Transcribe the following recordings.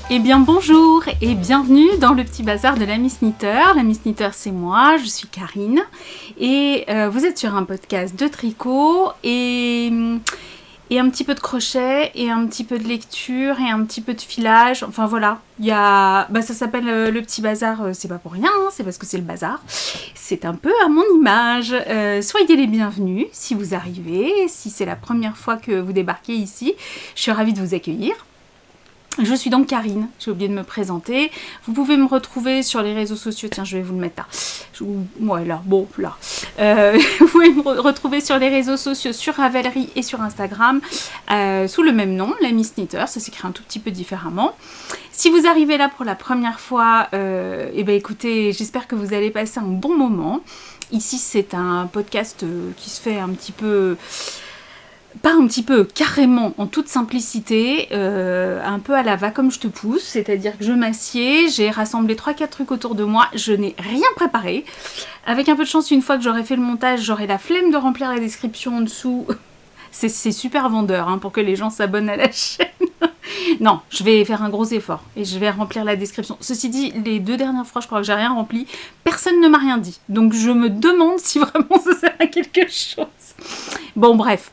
Eh bien bonjour et bienvenue dans le petit bazar de la Miss Knitter. La Miss Knitter c'est moi, je suis Karine et vous êtes sur un podcast de tricot et un petit peu de crochet et un petit peu de lecture et un petit peu de filage. Enfin voilà, ça s'appelle le petit bazar, c'est pas pour rien, hein, c'est parce que c'est le bazar. C'est un peu à mon image. Soyez les bienvenus si vous arrivez, si c'est la première fois que vous débarquez ici. Je suis ravie de vous accueillir. Je suis donc Karine, j'ai oublié de me présenter. Vous pouvez me retrouver sur les réseaux sociaux. Tiens, je vais vous le mettre là. Vous pouvez me retrouver sur les réseaux sociaux, sur Ravelry et sur Instagram, sous le même nom, la Miss Knitter. Ça s'écrit un tout petit peu différemment. Si vous arrivez là pour la première fois, écoutez, j'espère que vous allez passer un bon moment. Ici, c'est un podcast qui se fait un petit peu... Pas un petit peu, carrément, en toute simplicité, un peu à la va comme je te pousse, c'est-à-dire que je m'assieds, j'ai rassemblé 3-4 trucs autour de moi, je n'ai rien préparé. Avec un peu de chance, une fois que j'aurai fait le montage, j'aurai la flemme de remplir la description en dessous. C'est super vendeur, hein, pour que les gens s'abonnent à la chaîne. Non, je vais faire un gros effort et je vais remplir la description. Ceci dit, les 2 dernières fois, je crois que j'ai rien rempli. Personne ne m'a rien dit. Donc je me demande si vraiment ça sert à quelque chose. Bon, bref.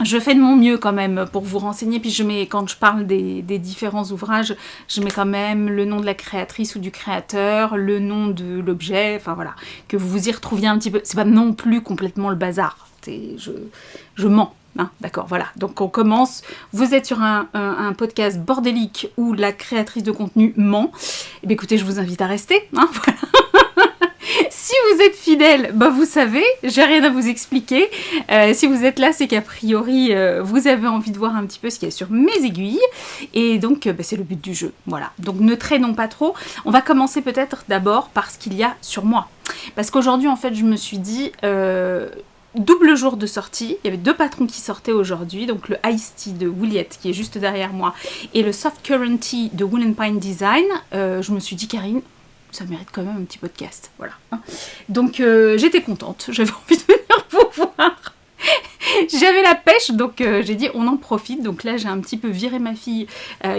Je fais de mon mieux quand même pour vous renseigner, puis quand je parle des différents ouvrages, je mets quand même le nom de la créatrice ou du créateur, le nom de l'objet, enfin voilà, que vous vous y retrouviez un petit peu. C'est pas non plus complètement le bazar, je mens. Hein, d'accord, voilà. Donc on commence. Vous êtes sur un podcast bordélique où la créatrice de contenu ment. Eh bien écoutez, je vous invite à rester. Hein, voilà. Si vous êtes fidèle, vous savez, j'ai rien à vous expliquer. Si vous êtes là, c'est qu'a priori, vous avez envie de voir un petit peu ce qu'il y a sur mes aiguilles. Et donc, c'est le but du jeu. Voilà. Donc, ne traînons pas trop. On va commencer peut-être d'abord par ce qu'il y a sur moi. Parce qu'aujourd'hui, en fait, je me suis dit... double jour de sortie, il y avait 2 patrons qui sortaient aujourd'hui, donc le Ice Tea de Williette qui est juste derrière moi et le Soft Current Tea de Wool & Pine Design. Je me suis dit, Karine, ça mérite quand même un petit podcast, voilà. Donc j'étais contente, j'avais envie de venir vous voir. J'avais la pêche, donc j'ai dit on en profite. Donc là j'ai un petit peu viré ma fille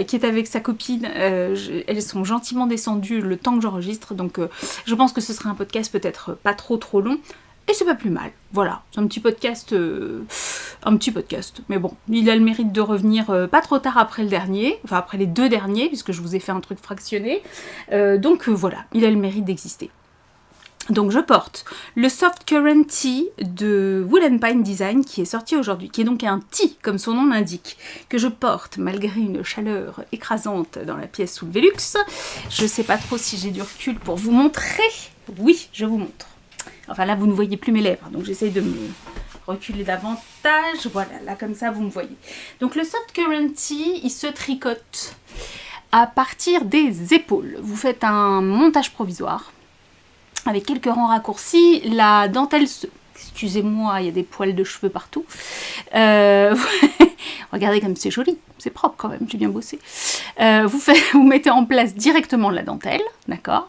qui est avec sa copine. Elles sont gentiment descendues le temps que j'enregistre, donc je pense que ce sera un podcast peut-être pas trop long. Et c'est pas plus mal, voilà, c'est un petit podcast, mais bon, il a le mérite de revenir pas trop tard après le dernier, enfin après les 2 derniers, puisque je vous ai fait un truc fractionné, donc voilà, il a le mérite d'exister. Donc je porte le Soft Current Tea de Wool & Pine Design qui est sorti aujourd'hui, qui est donc un tea, comme son nom l'indique, que je porte malgré une chaleur écrasante dans la pièce sous le Velux. Je sais pas trop si j'ai du recul pour vous montrer, oui, je vous montre. Enfin là, vous ne voyez plus mes lèvres, donc j'essaye de me reculer davantage. Voilà, là comme ça, vous me voyez. Donc le Soft Current Tea, il se tricote à partir des épaules. Vous faites un montage provisoire avec quelques rangs raccourcis. La dentelle se... Excusez-moi, il y a des poils de cheveux partout. Regardez comme c'est joli, c'est propre quand même, j'ai bien bossé. Vous mettez en place directement la dentelle, d'accord.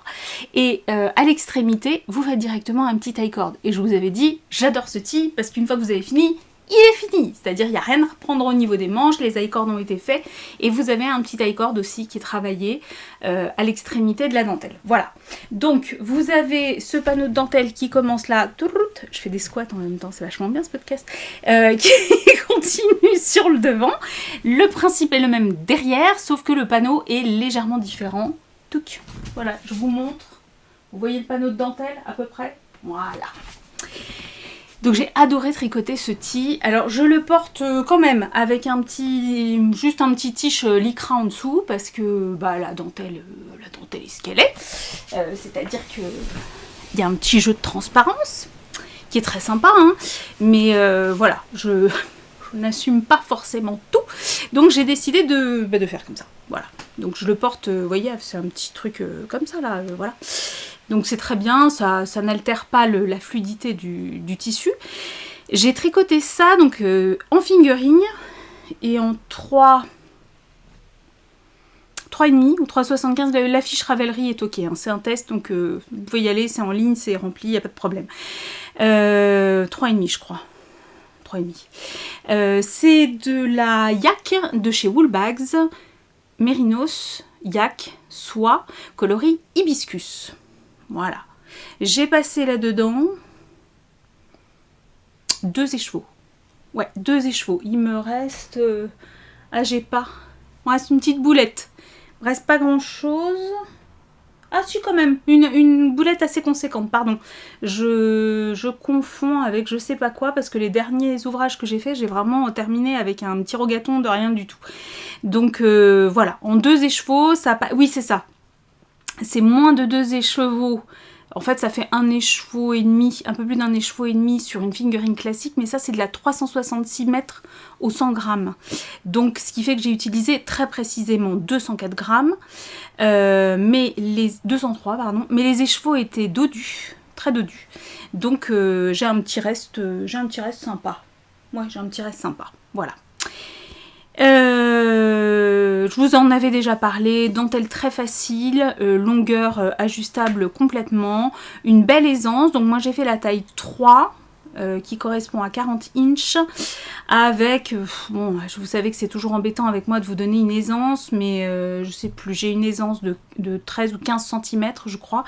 Et à l'extrémité, vous faites directement un petit tie-cord. Et je vous avais dit, j'adore ce tea parce qu'une fois que vous avez fini, il est fini. C'est-à-dire, il n'y a rien à reprendre au niveau des manches, les tie-cords ont été faits. Et vous avez un petit tie-cord aussi qui est travaillé à l'extrémité de la dentelle. Voilà. Donc, vous avez ce panneau de dentelle qui commence là. Je fais des squats en même temps, c'est vachement bien ce podcast. Qui continue sur le devant. Le principe est le même derrière, sauf que le panneau est légèrement différent. Touc. Voilà, je vous montre. Vous voyez le panneau de dentelle à peu près? Voilà. Donc j'ai adoré tricoter ce tea. Alors je le porte quand même avec juste un petit tige lycra en dessous parce que la dentelle est ce qu'elle est. C'est-à-dire que il y a un petit jeu de transparence qui est très sympa, hein. Mais voilà, je n'assume pas forcément tout. Donc j'ai décidé de faire comme ça. Voilà. Donc je le porte, vous voyez, c'est un petit truc comme ça là, voilà. Donc c'est très bien, ça n'altère pas la fluidité du tissu. J'ai tricoté ça donc en fingering et en 3,5 ou 3,75. La fiche Ravelry est ok, hein, c'est un test, donc vous pouvez y aller, c'est en ligne, c'est rempli, il n'y a pas de problème. 3,5 je crois. 3,5. C'est de la yak de chez Woolbags. mérinos, yak, soie, coloris hibiscus. Voilà. J'ai passé là-dedans 2 écheveaux. Ouais, 2 écheveaux. Il me reste... Ah, j'ai pas. Il me reste une petite boulette. Il me reste pas grand-chose. Ah si, quand même. Une boulette assez conséquente, pardon. Je confonds avec je sais pas quoi, parce que les derniers ouvrages que j'ai faits, j'ai vraiment terminé avec un petit rogaton de rien du tout. Donc voilà, en 2 écheveaux, ça... Oui, c'est ça. C'est moins de 2 écheveaux. En fait, ça fait 1 écheveau et demi, un peu plus d'1 écheveau et demi sur une fingering classique, mais ça, c'est de la 366 mètres au 100 grammes. Donc, ce qui fait que j'ai utilisé très précisément 204 grammes, mais les 203, pardon, mais les écheveaux étaient dodus, très dodus. Donc, j'ai un petit reste sympa. Ouais, j'ai un petit reste sympa. Voilà. Je vous en avais déjà parlé, dentelle très facile, longueur ajustable complètement, une belle aisance, donc moi j'ai fait la taille 3 qui correspond à 40 inches avec, bon vous savez que c'est toujours embêtant avec moi de vous donner une aisance, mais je sais plus, j'ai une aisance de 13 ou 15 cm je crois,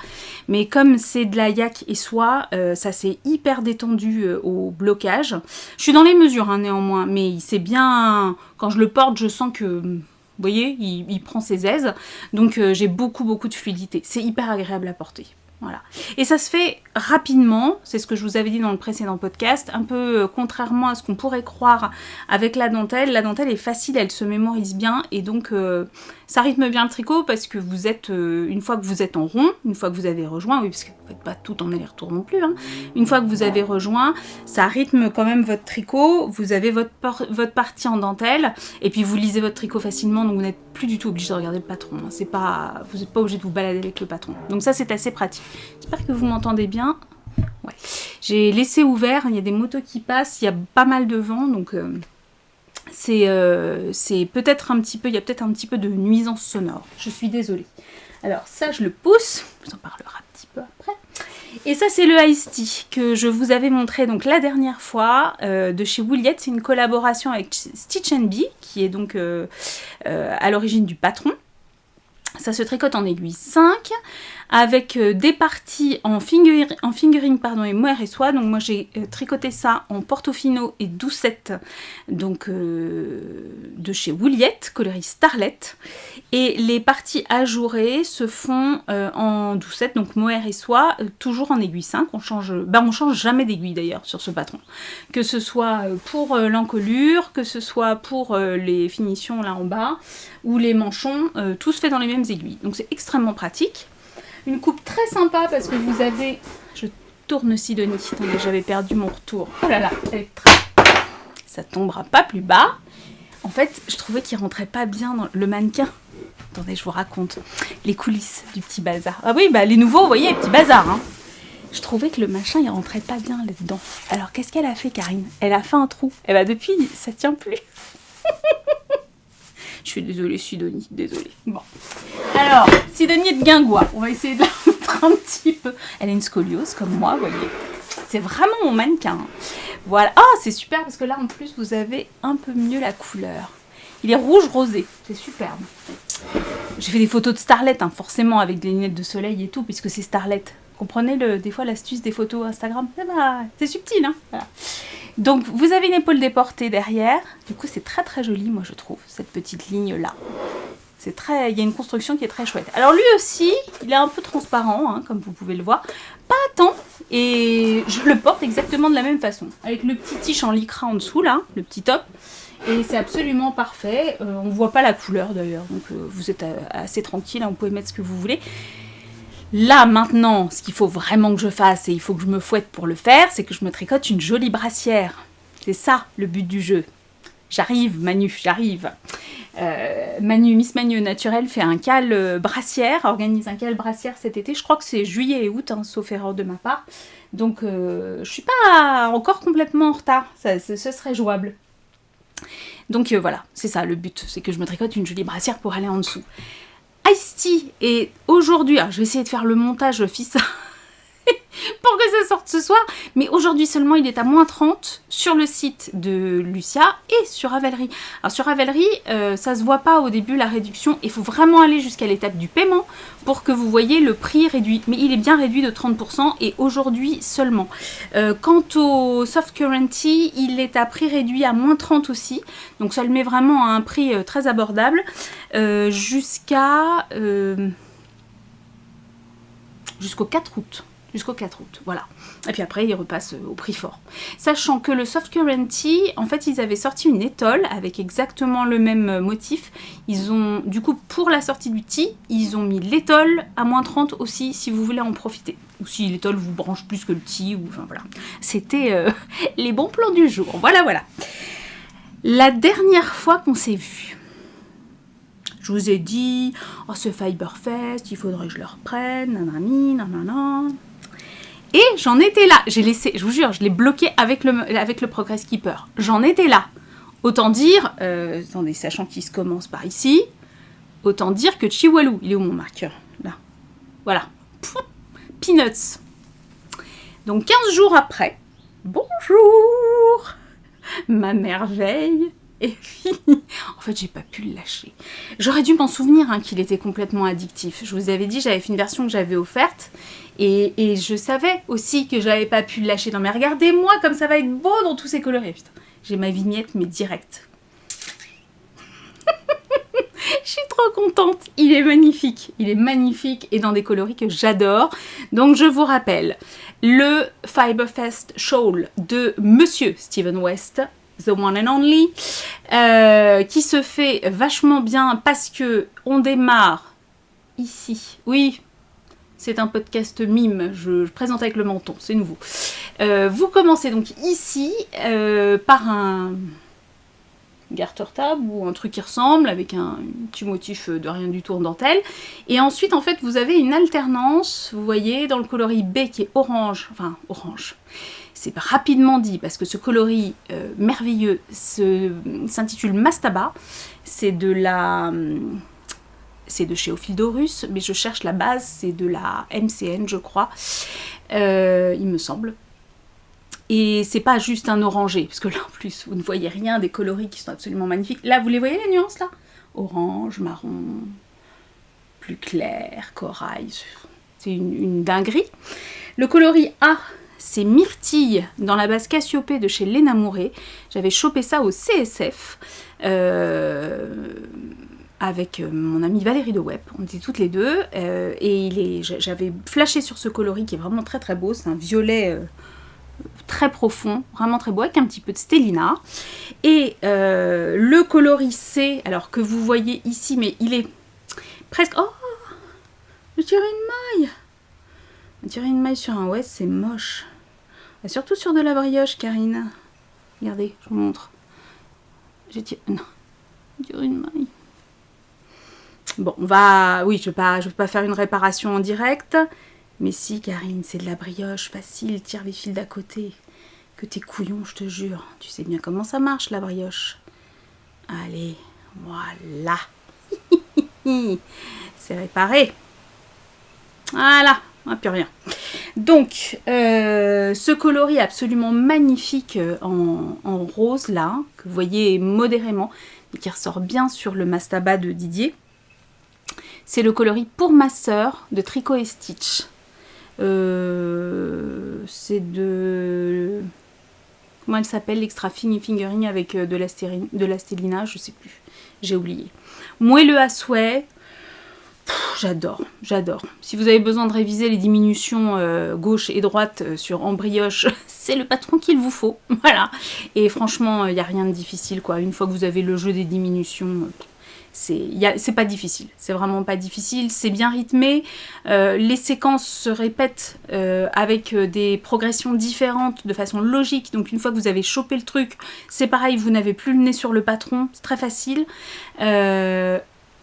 mais comme c'est de la yak et soie, ça s'est hyper détendu au blocage. Je suis dans les mesures hein, néanmoins, mais c'est bien, quand je le porte je sens que... Vous voyez, il prend ses aises, donc j'ai beaucoup de fluidité. C'est hyper agréable à porter. Voilà. Et ça se fait rapidement, c'est ce que je vous avais dit dans le précédent podcast, un peu contrairement à ce qu'on pourrait croire avec la dentelle est facile, elle se mémorise bien, et donc ça rythme bien le tricot parce que vous êtes, une fois que vous êtes en rond, une fois que vous avez rejoint, oui parce que vous ne faites pas tout en aller-retour non plus, hein, une fois que vous avez rejoint, ça rythme quand même votre tricot, vous avez votre partie en dentelle, et puis vous lisez votre tricot facilement, donc vous n'êtes plus du tout obligé de regarder le patron, hein. Vous n'êtes pas obligé de vous balader avec le patron, donc ça c'est assez pratique. J'espère que vous m'entendez bien. Ouais. J'ai laissé ouvert, il y a des motos qui passent, il y a pas mal de vent, donc c'est peut-être un petit peu, il y a peut-être un petit peu de nuisance sonore. Je suis désolée. Alors ça, je le pousse, je vous en parlerai un petit peu après. Et ça, c'est le Ice Tea que je vous avais montré donc la dernière fois de chez Williet. C'est une collaboration avec Stitch & Bee, qui est donc à l'origine du patron. Ça se tricote en aiguille 5 avec des parties en fingering et mohair et soie. Donc moi j'ai tricoté ça en Portofino et Doucette, donc de chez Williet, coloris Starlet. Et les parties ajourées se font en Doucette, donc mohair et soie, toujours en aiguille 5. On change jamais d'aiguille d'ailleurs sur ce patron. Que ce soit pour l'encolure, que ce soit pour les finitions là en bas, ou les manchons, tout se fait dans les mêmes aiguilles. Donc c'est extrêmement pratique. Une coupe très sympa parce que vous avez... Je tourne Sidonie. Attendez, j'avais perdu mon retour. Oh là là, elle est très... Ça tombera pas plus bas. En fait, je trouvais qu'il rentrait pas bien dans le mannequin. Attendez, je vous raconte les coulisses du petit bazar. Ah oui, bah les nouveaux, vous voyez, les petits bazars. Hein. Je trouvais que le machin, il rentrait pas bien là-dedans. Alors, qu'est-ce qu'elle a fait, Karine? Elle a fait un trou. Et bah depuis, ça tient plus. Je suis désolée, Sidonie, désolée. Bon. Alors, Sidonie est de Guingois. On va essayer de la montrer un petit peu. Elle a une scoliose comme moi, vous voyez. C'est vraiment mon mannequin. Voilà. Ah, c'est super parce que là, en plus, vous avez un peu mieux la couleur. Il est rouge rosé. C'est superbe. J'ai fait des photos de Starlet, hein, forcément, avec des lunettes de soleil et tout, puisque c'est Starlet. Comprenez des fois l'astuce des photos Instagram? C'est subtil, hein, voilà. Donc, vous avez une épaule déportée derrière. Du coup, c'est très très joli, moi, je trouve, cette petite ligne-là. Il y a une construction qui est très chouette. Alors, lui aussi, il est un peu transparent, hein, comme vous pouvez le voir. Pas tant. Et je le porte exactement de la même façon. Avec le petit tiche en lycra en dessous, là, le petit top. Et c'est absolument parfait. On ne voit pas la couleur, d'ailleurs. Donc, vous êtes assez tranquille, hein, vous pouvez mettre ce que vous voulez. Là, maintenant, ce qu'il faut vraiment que je fasse, et il faut que je me fouette pour le faire, c'est que je me tricote une jolie brassière. C'est ça, le but du jeu. J'arrive, Manu, j'arrive. Miss Manu Naturel fait un cal brassière, organise un cal brassière cet été. Je crois que c'est juillet et août, hein, sauf erreur de ma part. Donc, je suis pas encore complètement en retard. Ce serait jouable. Donc, voilà, c'est ça le but. C'est que je me tricote une jolie brassière pour aller en dessous. Ice Tea, et aujourd'hui, je vais essayer de faire le montage fissa pour que ça sorte ce soir. Mais aujourd'hui seulement, il est à moins 30 sur le site de Lucia et sur Ravelry. Alors sur Ravelry, ça se voit pas au début la réduction. Il faut vraiment aller jusqu'à l'étape du paiement pour que vous voyez le prix réduit. Mais il est bien réduit de 30% et aujourd'hui seulement. Quant au Soft Currency, il est à prix réduit à moins 30 aussi. Donc ça le met vraiment à un prix très abordable. Jusqu'au 4 août. Jusqu'au 4 août, voilà. Et puis après, ils repassent au prix fort. Sachant que le Soft Currency, en fait, ils avaient sorti une étole avec exactement le même motif. Ils ont, du coup, pour la sortie du Tea, ils ont mis l'étole à moins 30 aussi, si vous voulez en profiter. Ou si l'étole vous branche plus que le Tea, ou enfin voilà. C'était les bons plans du jour. Voilà, voilà. La dernière fois qu'on s'est vus, je vous ai dit, oh ce Fiberfest, il faudrait que je le reprenne, nanani, nanana. Et j'en étais là, j'ai laissé, je vous jure, je l'ai bloqué avec le Progress Keeper. J'en étais là. Autant dire, attendez, sachant qu'il se commence par ici, autant dire que Chihuahua, il est où mon marqueur? Là. Voilà. Pfff, Peanuts. Donc 15 jours après, bonjour, ma merveille. Et fini. En fait, j'ai pas pu le lâcher. J'aurais dû m'en souvenir qu'il était complètement addictif. Je vous avais dit, j'avais fait une version que j'avais offerte. Et je savais aussi que j'avais pas pu le lâcher. Non mais regardez-moi comme ça va être beau dans tous ces colorés. Putain, j'ai ma vignette, mais direct. Je suis trop contente. Il est magnifique. Il est magnifique et dans des coloris que j'adore. Donc je vous rappelle, le Fiberfest Shawl de Monsieur Steven West, The One and Only, qui se fait vachement bien parce que on démarre ici. Oui, c'est un podcast mime, je présente avec le menton, c'est nouveau. Vous commencez donc ici par un garter-table ou un truc qui ressemble avec un petit motif de rien du tout en dentelle. Et ensuite, en fait, vous avez une alternance, vous voyez, dans le coloris B qui est orange, enfin orange. C'est rapidement dit parce que ce coloris merveilleux s'intitule Mastaba. C'est de chez Ophildorus, mais je cherche la base, c'est de la MCN, je crois, il me semble. Et c'est pas juste un orangé, parce que là en plus vous ne voyez rien des coloris qui sont absolument magnifiques. Là vous les voyez les nuances là? Orange, marron, plus clair, corail, c'est une dinguerie. Le coloris A, c'est Myrtille dans la base Cassiopée de chez Léna Mouret. J'avais chopé ça au CSF avec mon amie Valérie de Web. On était toutes les deux et j'avais flashé sur ce coloris qui est vraiment très très beau. C'est un violet très profond, vraiment très beau, avec un petit peu de Stellina. Et le coloris C, alors que vous voyez ici, mais il est presque... Oh, je dirais une maille. Tirer une maille sur un West, c'est moche. Et surtout sur de la brioche, Karine. Regardez, je vous montre. J'ai tiré... Non. Tirer une maille. Bon, on va... Oui, je vais pas faire une réparation en direct. Mais si, Karine, c'est de la brioche facile. Tire les fils d'à côté. Que t'es couillon, je te jure. Tu sais bien comment ça marche, la brioche. Allez, voilà. C'est réparé. Voilà. Ah, plus rien. Donc, ce coloris absolument magnifique en rose, là, que vous voyez modérément, et qui ressort bien sur le Mastaba de Didier, c'est le coloris Pour ma sœur de Tricot et Stitch. C'est de... Comment elle s'appelle, l'extra fine fingering avec de la Stellina, je sais plus, j'ai oublié. Moelleux à souhait. J'adore, j'adore. Si vous avez besoin de réviser les diminutions gauche et droite sur en brioche, c'est le patron qu'il vous faut. Voilà. Et franchement, il n'y a rien de difficile, quoi. Une fois que vous avez le jeu des diminutions, c'est pas difficile. C'est vraiment pas difficile. C'est bien rythmé. Les séquences se répètent avec des progressions différentes de façon logique. Donc une fois que vous avez chopé le truc, c'est pareil, vous n'avez plus le nez sur le patron. C'est très facile.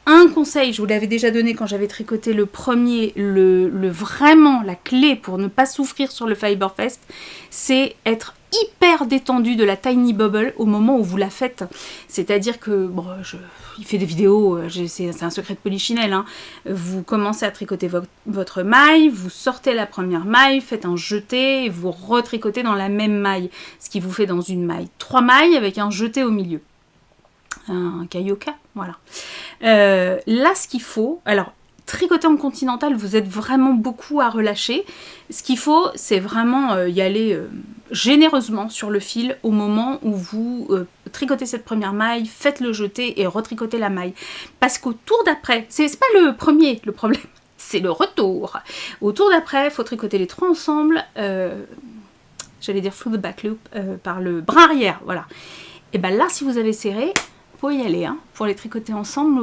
un conseil, je vous l'avais déjà donné quand j'avais tricoté le premier, vraiment la clé pour ne pas souffrir sur le Fiberfest, c'est être hyper détendu de la Tiny Bubble au moment où vous la faites. C'est-à-dire que, bon, il fait des vidéos, c'est un secret de Polichinelle, hein. Vous commencez à tricoter votre maille, vous sortez la première maille, faites un jeté, et vous retricotez dans la même maille. Ce qui vous fait dans une maille 3 mailles avec un jeté au milieu. Un kayoka, voilà. Là, ce qu'il faut, alors, tricoter en continental, vous êtes vraiment beaucoup à relâcher. Ce qu'il faut, c'est vraiment y aller généreusement sur le fil au moment où vous tricotez cette première maille, faites le jeté et retricotez la maille. Parce qu'au tour d'après, c'est pas le premier le problème, c'est le retour. Au tour d'après, il faut tricoter les 3 ensemble, j'allais dire through the back loop, par le bras arrière, voilà. Et bien là, si vous avez serré, faut y aller, hein, pour les tricoter ensemble,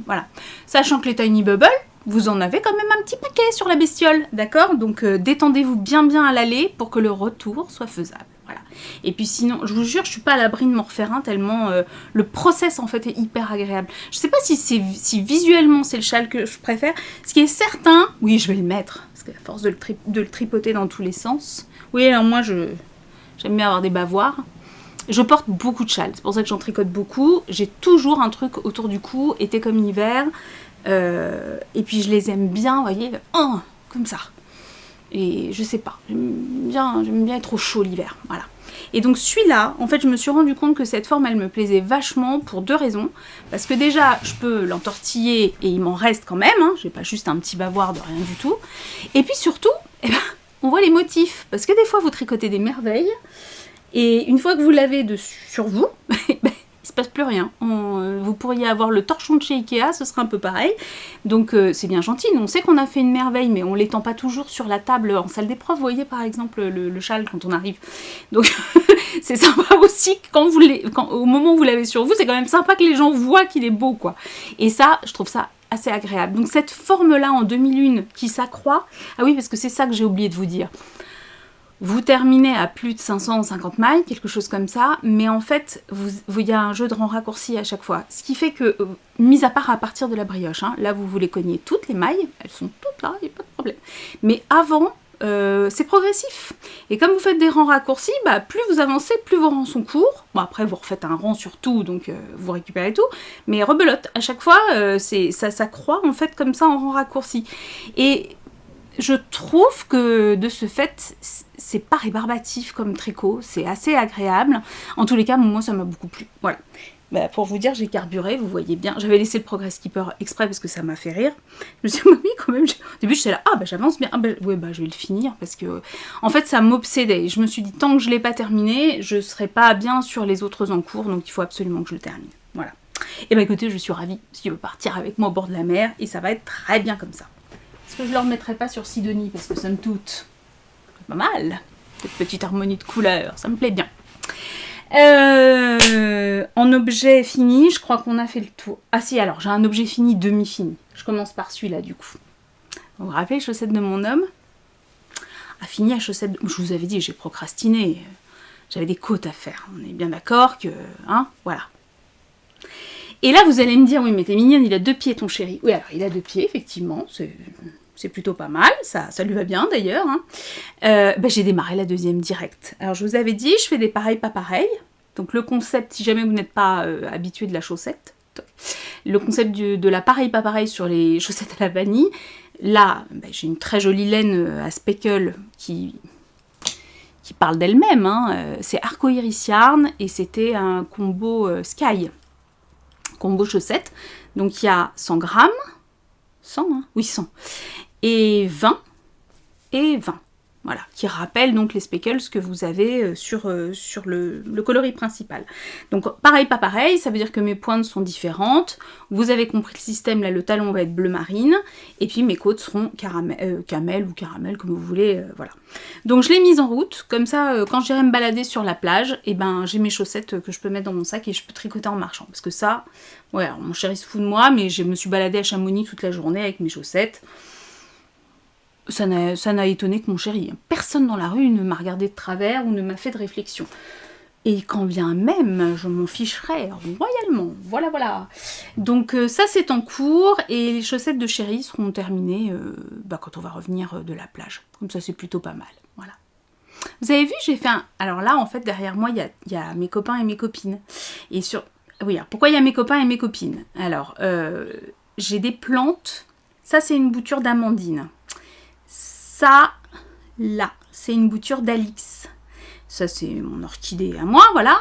voilà. Sachant que les Tiny Bubble, vous en avez quand même un petit paquet sur la bestiole, d'accord? Donc détendez-vous bien à l'aller pour que le retour soit faisable, voilà. Et puis sinon, je vous jure, je suis pas à l'abri de m'en refaire un tellement le process en fait est hyper agréable. Je sais pas si visuellement c'est le châle que je préfère. Ce qui est certain, oui, je vais le mettre, parce qu'à force de le tripoter dans tous les sens. Oui, alors moi j'aime bien avoir des bavoirs. Je porte beaucoup de châles, c'est pour ça que j'en tricote beaucoup. J'ai toujours un truc autour du cou, été comme hiver. Et puis je les aime bien, vous voyez, comme ça. Et je sais pas, j'aime bien être au chaud l'hiver, voilà. Et donc celui-là, en fait, je me suis rendu compte que cette forme, elle me plaisait vachement pour 2 raisons. Parce que déjà, je peux l'entortiller et il m'en reste quand même, hein, j'ai pas juste un petit bavoir de rien du tout. Et puis surtout, eh ben, on voit les motifs, parce que des fois, vous tricotez des merveilles. Et une fois que vous l'avez sur vous, il se passe plus rien. Vous pourriez avoir le torchon de chez Ikea, ce serait un peu pareil. Donc c'est bien gentil, nous on sait qu'on a fait une merveille, mais on ne l'étend pas toujours sur la table en salle d'épreuve, vous voyez par exemple le châle quand on arrive. Donc c'est sympa aussi au moment où vous l'avez sur vous, c'est quand même sympa que les gens voient qu'il est beau, quoi. Et ça, je trouve ça assez agréable. Donc cette forme-là en 2001 qui s'accroît, ah oui, parce que c'est ça que j'ai oublié de vous dire. Vous terminez à plus de 550 mailles, quelque chose comme ça, mais en fait, il y a un jeu de rang raccourci à chaque fois. Ce qui fait que, mis à part à partir de la brioche, hein, là vous voulez cogner toutes les mailles, elles sont toutes là, il n'y a pas de problème. Mais avant, c'est progressif. Et comme vous faites des rangs raccourcis, plus vous avancez, plus vos rangs sont courts. Bon, après, vous refaites un rang sur tout, donc vous récupérez tout. Mais rebelote, à chaque fois, ça croît en fait comme ça en rang raccourci. Et je trouve que de ce fait, c'est pas rébarbatif comme tricot, c'est assez agréable. En tous les cas, moi ça m'a beaucoup plu. Voilà. Pour vous dire, j'ai carburé, vous voyez bien. J'avais laissé le Progress Keeper exprès parce que ça m'a fait rire. Je me suis dit, oui, quand même. Au début, j'étais là, j'avance bien. Je vais le finir parce que, en fait, ça m'obsédait. Je me suis dit, tant que je l'ai pas terminé, je serai pas bien sur les autres en cours, donc il faut absolument que je le termine. Voilà. Et écoutez, je suis ravie s'il veut partir avec moi au bord de la mer et ça va être très bien comme ça. Est-ce que je ne le remettrai pas sur Sidonie parce que somme toute, c'est pas mal, cette petite harmonie de couleurs, ça me plaît bien. En objet fini, je crois qu'on a fait le tour. Ah si, alors j'ai un objet fini, demi-fini. Je commence par celui-là du coup. Vous vous rappelez les chaussettes de mon homme? Fini à chaussettes de... Je vous avais dit, j'ai procrastiné. J'avais des côtes à faire. On est bien d'accord que... Hein, voilà. Et là, vous allez me dire, oui, mais t'es mignonne, il a 2 pieds, ton chéri. Oui, alors, il a 2 pieds, effectivement, c'est plutôt pas mal, ça lui va bien, d'ailleurs. Hein. J'ai démarré la deuxième direct. Alors, je vous avais dit, je fais des pareils, pas pareils. Donc, le concept, si jamais vous n'êtes pas habitué de la chaussette, le concept de la pareil, pas pareil sur les chaussettes à la vanille, là, j'ai une très jolie laine à speckle qui parle d'elle-même. Hein. C'est Arcoiris Yarn, et c'était un combo Sky. Combo chaussettes, donc il y a 100 grammes, 100, hein, oui 100, et 20, voilà, qui rappellent donc les speckles que vous avez sur le coloris principal. Donc pareil, pas pareil, ça veut dire que mes pointes sont différentes, vous avez compris le système, là le talon va être bleu marine, et puis mes côtes seront camel ou caramel, comme vous voulez, voilà. Donc je l'ai mise en route, comme ça quand j'irai me balader sur la plage, et j'ai mes chaussettes que je peux mettre dans mon sac et je peux tricoter en marchant, parce que ça, ouais, alors, mon chéri se fout de moi, mais je me suis baladée à Chamonix toute la journée avec mes chaussettes. Ça n'a étonné que mon chéri. Personne dans la rue ne m'a regardé de travers ou ne m'a fait de réflexion. Et quand bien même, je m'en ficherais royalement. Voilà, voilà. Donc ça, c'est en cours. Et les chaussettes de chérie seront terminées quand on va revenir de la plage. Comme ça, c'est plutôt pas mal. Voilà. Vous avez vu, j'ai fait un... Alors là, en fait, derrière moi, il y a mes copains et mes copines. Et sur... Oui, alors pourquoi il y a mes copains et mes copines? Alors, j'ai des plantes. Ça, c'est une bouture d'Amandine. Ça, là, c'est une bouture d'Alix. Ça, c'est mon orchidée à moi, voilà.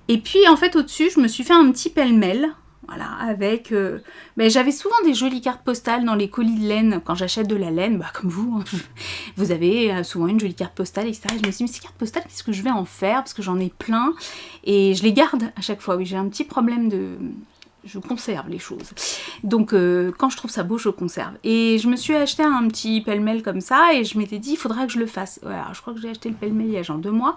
Et puis, en fait, au-dessus, je me suis fait un petit pêle-mêle. Voilà, avec... j'avais souvent des jolies cartes postales dans les colis de laine. Quand j'achète de la laine, comme vous, hein, vous avez souvent une jolie carte postale, etc. Et je me suis dit, mais ces cartes postales, qu'est-ce que je vais en faire? Parce que j'en ai plein. Et je les garde à chaque fois. Oui, j'ai un petit problème de... Je conserve les choses. Donc, quand je trouve ça beau, je conserve. Et je me suis acheté un petit pêle-mêle comme ça. Et je m'étais dit, il faudra que je le fasse. Ouais, alors, je crois que j'ai acheté le pêle-mêle il y a genre 2 mois.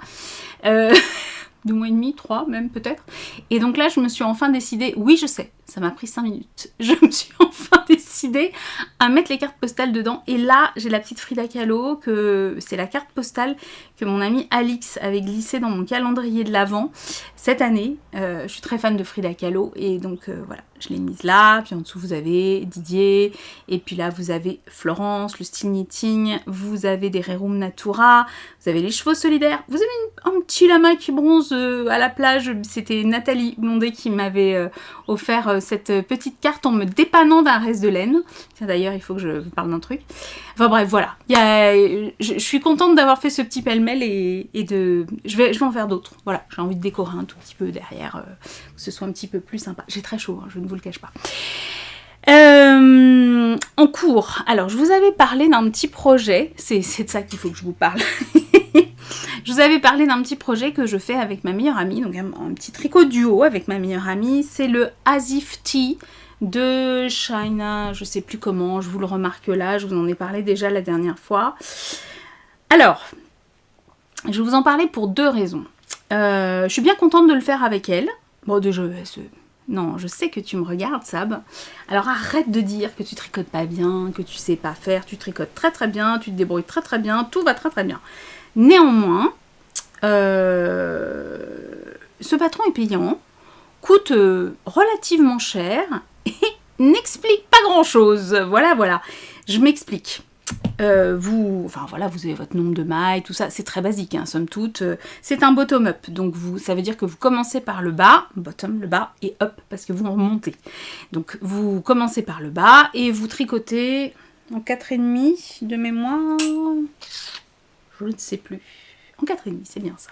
2 mois et demi, 3 même peut-être. Et donc là, je me suis enfin décidée, oui je sais, ça m'a pris 5 minutes, je me suis enfin décidée à mettre les cartes postales dedans. Et là, j'ai la petite Frida Kahlo, que c'est la carte postale que mon amie Alix avait glissée dans mon calendrier de l'Avent cette année. Je suis très fan de Frida Kahlo et donc voilà, je l'ai mise là. Puis en dessous, vous avez Didier. Et puis là, vous avez Florence, le style knitting. Vous avez des Rerum Natura. Vous avez les chevaux solidaires. Vous avez un petit lama qui bronze à la plage. C'était Nathalie Blondet qui m'avait offert cette petite carte en me dépannant d'un reste de laine. Tiens, d'ailleurs, il faut que je vous parle d'un truc. Enfin bref, voilà. Je suis contente d'avoir fait ce petit pêle-mêle et de... Je vais en faire d'autres. Voilà, j'ai envie de décorer un tout petit peu derrière, que ce soit un petit peu plus sympa. J'ai très chaud, hein, je ne vous le cache pas. En cours, alors je vous avais parlé d'un petit projet, c'est de ça qu'il faut que je vous parle. Je vous avais parlé d'un petit projet que je fais avec ma meilleure amie, donc un petit tricot duo avec ma meilleure amie, c'est le Asif Tea de China, je sais plus comment, je vous le remarque là, je vous en ai parlé déjà la dernière fois. Alors, je vais vous en parler pour 2 raisons. Je suis bien contente de le faire avec elle. Bon, déjà, non, je sais que tu me regardes, Sab. Alors arrête de dire que tu tricotes pas bien, que tu sais pas faire, tu tricotes très très bien, tu te débrouilles très très bien, tout va très très bien. Néanmoins, ce patron est payant, coûte relativement cher et n'explique pas grand chose. Voilà, voilà. Je m'explique. Vous avez votre nombre de mailles, tout ça, c'est très basique, hein, somme toute. C'est un bottom-up, donc ça veut dire que vous commencez par le bas, bottom, le bas, et up, parce que vous remontez. Donc vous commencez par le bas et vous tricotez en 4,5 de mémoire, je ne sais plus, en 4,5, c'est bien ça.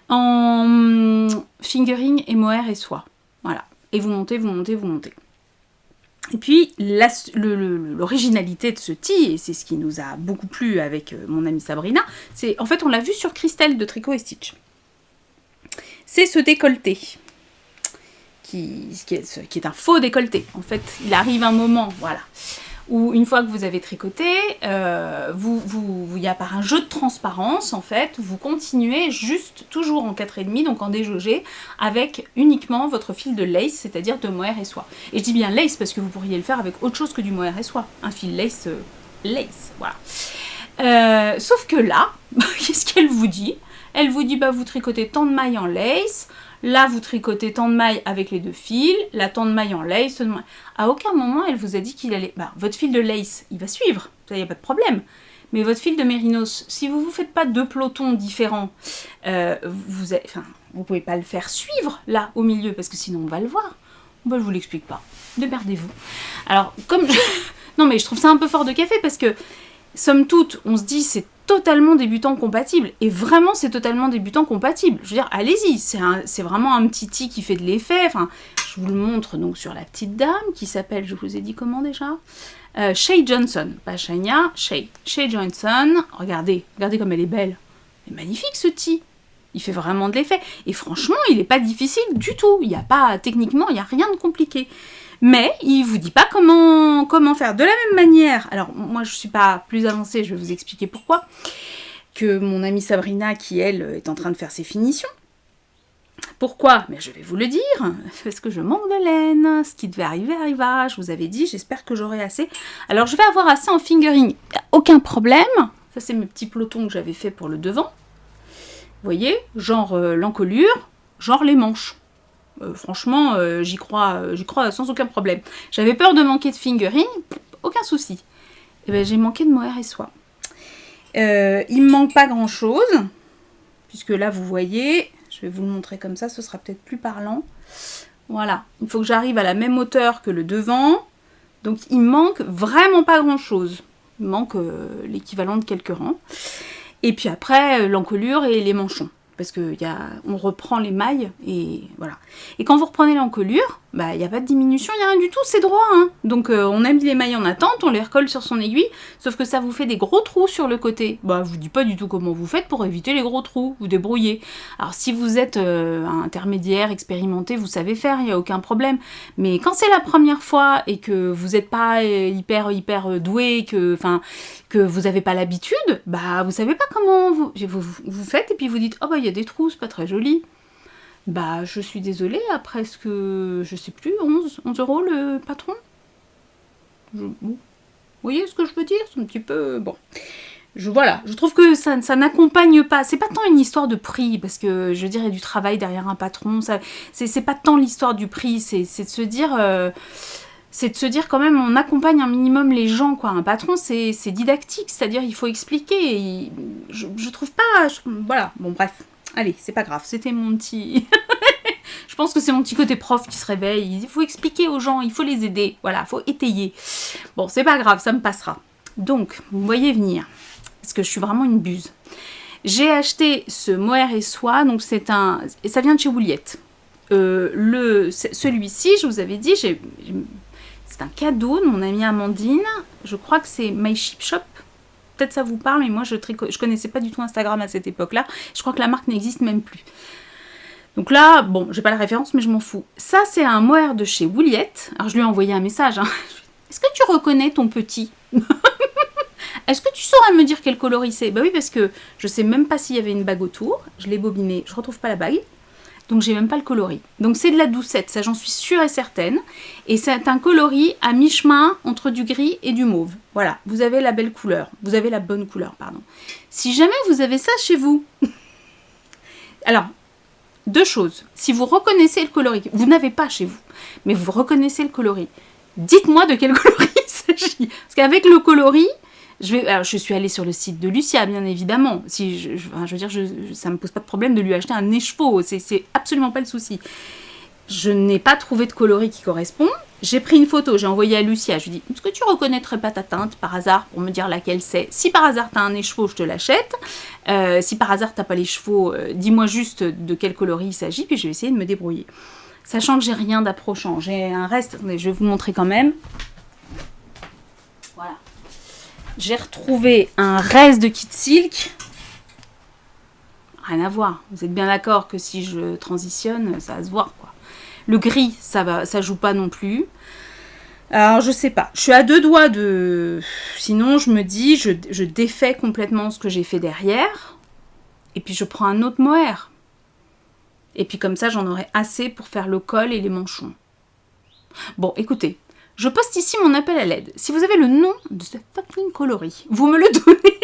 En fingering et mohair et soie, voilà. Et vous montez, vous montez, vous montez. Et puis, l'originalité de ce tee, et c'est ce qui nous a beaucoup plu avec mon amie Sabrina, c'est, en fait, on l'a vu sur Christelle de Tricot et Stitch. C'est ce décolleté, qui est un faux décolleté. En fait, il arrive un moment, voilà, où une fois que vous avez tricoté, il y a par un jeu de transparence, en fait, vous continuez juste, toujours en 4,5, donc en déjaugé, avec uniquement votre fil de lace, c'est-à-dire de mohair et soie. Et je dis bien lace parce que vous pourriez le faire avec autre chose que du mohair et soie. Un fil lace, voilà. Sauf que là, qu'est-ce qu'elle vous dit? Elle vous dit, vous tricotez tant de mailles en lace, là vous tricotez tant de mailles avec les 2 fils, là tant de mailles en lace. À aucun moment elle vous a dit qu'il allait... votre fil de lace, il va suivre, ça y a pas de problème. Mais votre fil de mérinos, si vous ne faites pas 2 pelotons différents, vous pouvez pas le faire suivre là au milieu, parce que sinon on va le voir. Je vous l'explique pas. Démerdez-vous. Alors, non mais je trouve ça un peu fort de café, parce que somme toute, on se dit c'est totalement débutant compatible. Et vraiment, c'est totalement débutant compatible. Je veux dire, allez-y, c'est vraiment un petit tee qui fait de l'effet. Enfin, je vous le montre donc sur la petite dame qui s'appelle, je vous ai dit comment déjà, Shay Johnson. Pas Shania, Shay. Shay Johnson. Regardez comme elle est belle. C'est magnifique ce tee. Il fait vraiment de l'effet. Et franchement, il n'est pas difficile du tout. Techniquement, il n'y a rien de compliqué. Mais il ne vous dit pas comment faire. De la même manière, alors moi je ne suis pas plus avancée, je vais vous expliquer pourquoi, que mon amie Sabrina qui, elle, est en train de faire ses finitions. Pourquoi? Mais je vais vous le dire, parce que je manque de laine. Ce qui devait arriver arrivera, je vous avais dit, j'espère que j'aurai assez. Alors je vais avoir assez en fingering, aucun problème. Ça c'est mes petits pelotons que j'avais fait pour le devant. voyez, genre l'encolure, genre les manches. Franchement, j'y crois sans aucun problème. J'avais peur de manquer de fingering, aucun souci. Et ben j'ai manqué de mohair et soie. Il me manque pas grand chose, puisque là vous voyez, je vais vous le montrer comme ça, ce sera peut-être plus parlant. Voilà, il faut que j'arrive à la même hauteur que le devant, donc il manque vraiment pas grand chose. Il manque l'équivalent de quelques rangs. Et puis après, l'encolure et les manchons. Parce qu'on reprend les mailles et voilà. Et quand vous reprenez l'encolure, bah, il n'y a pas de diminution, il n'y a rien du tout, c'est droit. Hein. Donc on a mis les mailles en attente, on les recolle sur son aiguille, sauf que ça vous fait des gros trous sur le côté. Bah, je vous dis pas du tout comment vous faites pour éviter les gros trous, vous débrouillez. Alors si vous êtes intermédiaire, expérimenté, vous savez faire, il n'y a aucun problème. Mais quand c'est la première fois et que vous n'êtes pas hyper doué, que vous n'avez pas l'habitude, bah vous savez pas comment vous faites et puis vous dites « Oh bah il y a des trous, c'est pas très joli ». Bah je suis désolée, à presque, je sais plus, 11 € le patron. Bon. Vous voyez ce que je veux dire? C'est un petit peu... Bon. Voilà, je trouve que ça n'accompagne pas, c'est pas tant une histoire de prix, parce que je veux dire, il y a du travail derrière un patron, c'est pas tant l'histoire du prix, c'est de se dire... c'est de se dire quand même, on accompagne un minimum les gens, quoi. Un patron, c'est didactique, c'est-à-dire il faut expliquer. Et je trouve pas... voilà, bon bref. Allez, c'est pas grave, c'était mon petit... Je pense que c'est mon petit côté prof qui se réveille. Il faut expliquer aux gens, il faut les aider. Voilà, il faut étayer. Bon, c'est pas grave, ça me passera. Donc, vous voyez venir. Parce que je suis vraiment une buse. J'ai acheté ce mohair et soie, donc ça vient de chez Wouliette. Celui-ci, je vous avais dit, c'est un cadeau de mon amie Amandine. Je crois que c'est My Ship Shop. Peut-être ça vous parle, mais moi je connaissais pas du tout Instagram à cette époque-là. Je crois que la marque n'existe même plus. Donc là, bon, j'ai pas la référence, mais je m'en fous. Ça, c'est un mohair de chez Wouliette. Alors je lui ai envoyé un message. Hein. Est-ce que tu reconnais ton petit? Est-ce que tu saurais me dire quel coloris c'est? Bah oui, parce que je sais même pas s'il y avait une bague autour. Je l'ai bobiné, je retrouve pas la bague. Donc j'ai même pas le coloris. Donc c'est de la doucette, ça j'en suis sûre et certaine. Et c'est un coloris à mi-chemin entre du gris et du mauve. Voilà, vous avez la belle couleur. Vous avez la bonne couleur, pardon. Si jamais vous avez ça chez vous... Alors, deux choses. Si vous reconnaissez le coloris, vous n'avez pas chez vous, mais vous reconnaissez le coloris, dites-moi de quel coloris il s'agit. Parce qu'avec le coloris... je suis allée sur le site de Lucia, bien évidemment. Si je veux dire, ça ne me pose pas de problème de lui acheter un écheveau. C'est absolument pas le souci. Je n'ai pas trouvé de coloris qui correspond. J'ai pris une photo, j'ai envoyé à Lucia. Je lui ai dit, est-ce que tu reconnaîtrais pas ta teinte par hasard pour me dire laquelle c'est? Si par hasard tu as un écheveau, je te l'achète. Si par hasard tu n'as pas l'écheveau, dis-moi juste de quel coloris il s'agit, puis je vais essayer de me débrouiller. Sachant que j'ai rien d'approchant. J'ai un reste, mais je vais vous montrer quand même. Voilà. J'ai retrouvé un reste de kit silk. Rien à voir. Vous êtes bien d'accord que si je transitionne, ça va se voir, quoi. Le gris, ça joue pas non plus. Alors, je sais pas. Je suis à deux doigts de... Sinon, je me dis, je défais complètement ce que j'ai fait derrière. Et puis, je prends un autre mohair. Et puis, comme ça, j'en aurai assez pour faire le col et les manchons. Bon, écoutez. Je poste ici mon appel à l'aide. Si vous avez le nom de ce fucking coloris, vous me le donnez.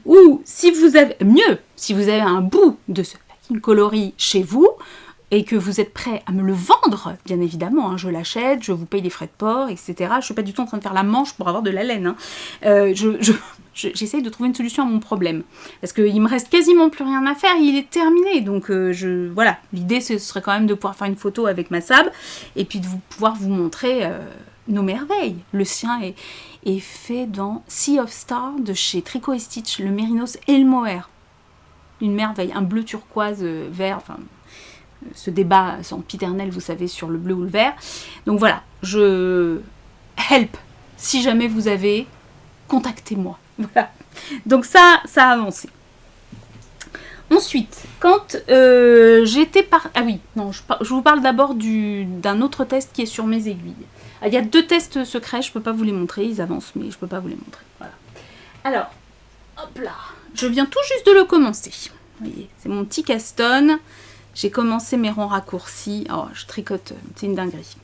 Ou si vous avez... Mieux, si vous avez un bout de ce fucking coloris chez vous et que vous êtes prêt à me le vendre, bien évidemment, hein, je l'achète, je vous paye les frais de port, etc. Je ne suis pas du tout en train de faire la manche pour avoir de la laine. Hein. J'essaye de trouver une solution à mon problème. Parce qu'il me reste quasiment plus rien à faire, il est terminé. Donc voilà, l'idée ce serait quand même de pouvoir faire une photo avec ma sable et puis de pouvoir vous montrer nos merveilles. Le sien est fait dans Sea of Star de chez Tricot et Stitch, le mérinos et le mohair. Une merveille, un bleu turquoise vert, enfin... ce débat sempiternel, vous savez, sur le bleu ou le vert. Donc voilà, help, si jamais vous avez, contactez-moi. Voilà. Donc ça a avancé. Ensuite, quand j'étais Ah oui, non, je vous parle d'abord d'un autre test qui est sur mes aiguilles. Il y a 2 tests secrets, je ne peux pas vous les montrer, ils avancent, mais je ne peux pas vous les montrer. Voilà. Alors, hop là, je viens tout juste de le commencer. Vous voyez, c'est mon petit Caston. J'ai commencé mes ronds raccourcis. Oh, je tricote, c'est une dinguerie.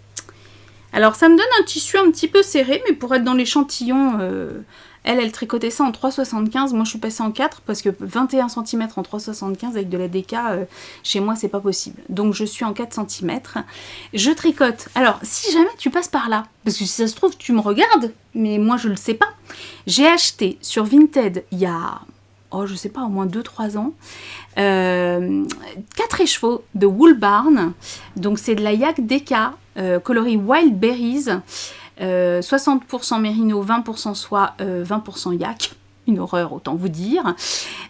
Alors, ça me donne un tissu un petit peu serré, mais pour être dans l'échantillon Elle tricotait ça en 3,75. Moi, je suis passée en 4 parce que 21 cm en 3,75 avec de la DK, chez moi, c'est pas possible. Donc, je suis en 4 cm. Je tricote. Alors, si jamais tu passes par là, parce que si ça se trouve, tu me regardes, mais moi, je le sais pas. J'ai acheté sur Vinted il y a, oh, je sais pas, au moins 2-3 ans, 4 écheveaux de Wool Barn. Donc, c'est de la yak DK, coloris Wild Berries. 60% mérino, 20% soie, 20% yak. Une horreur, autant vous dire.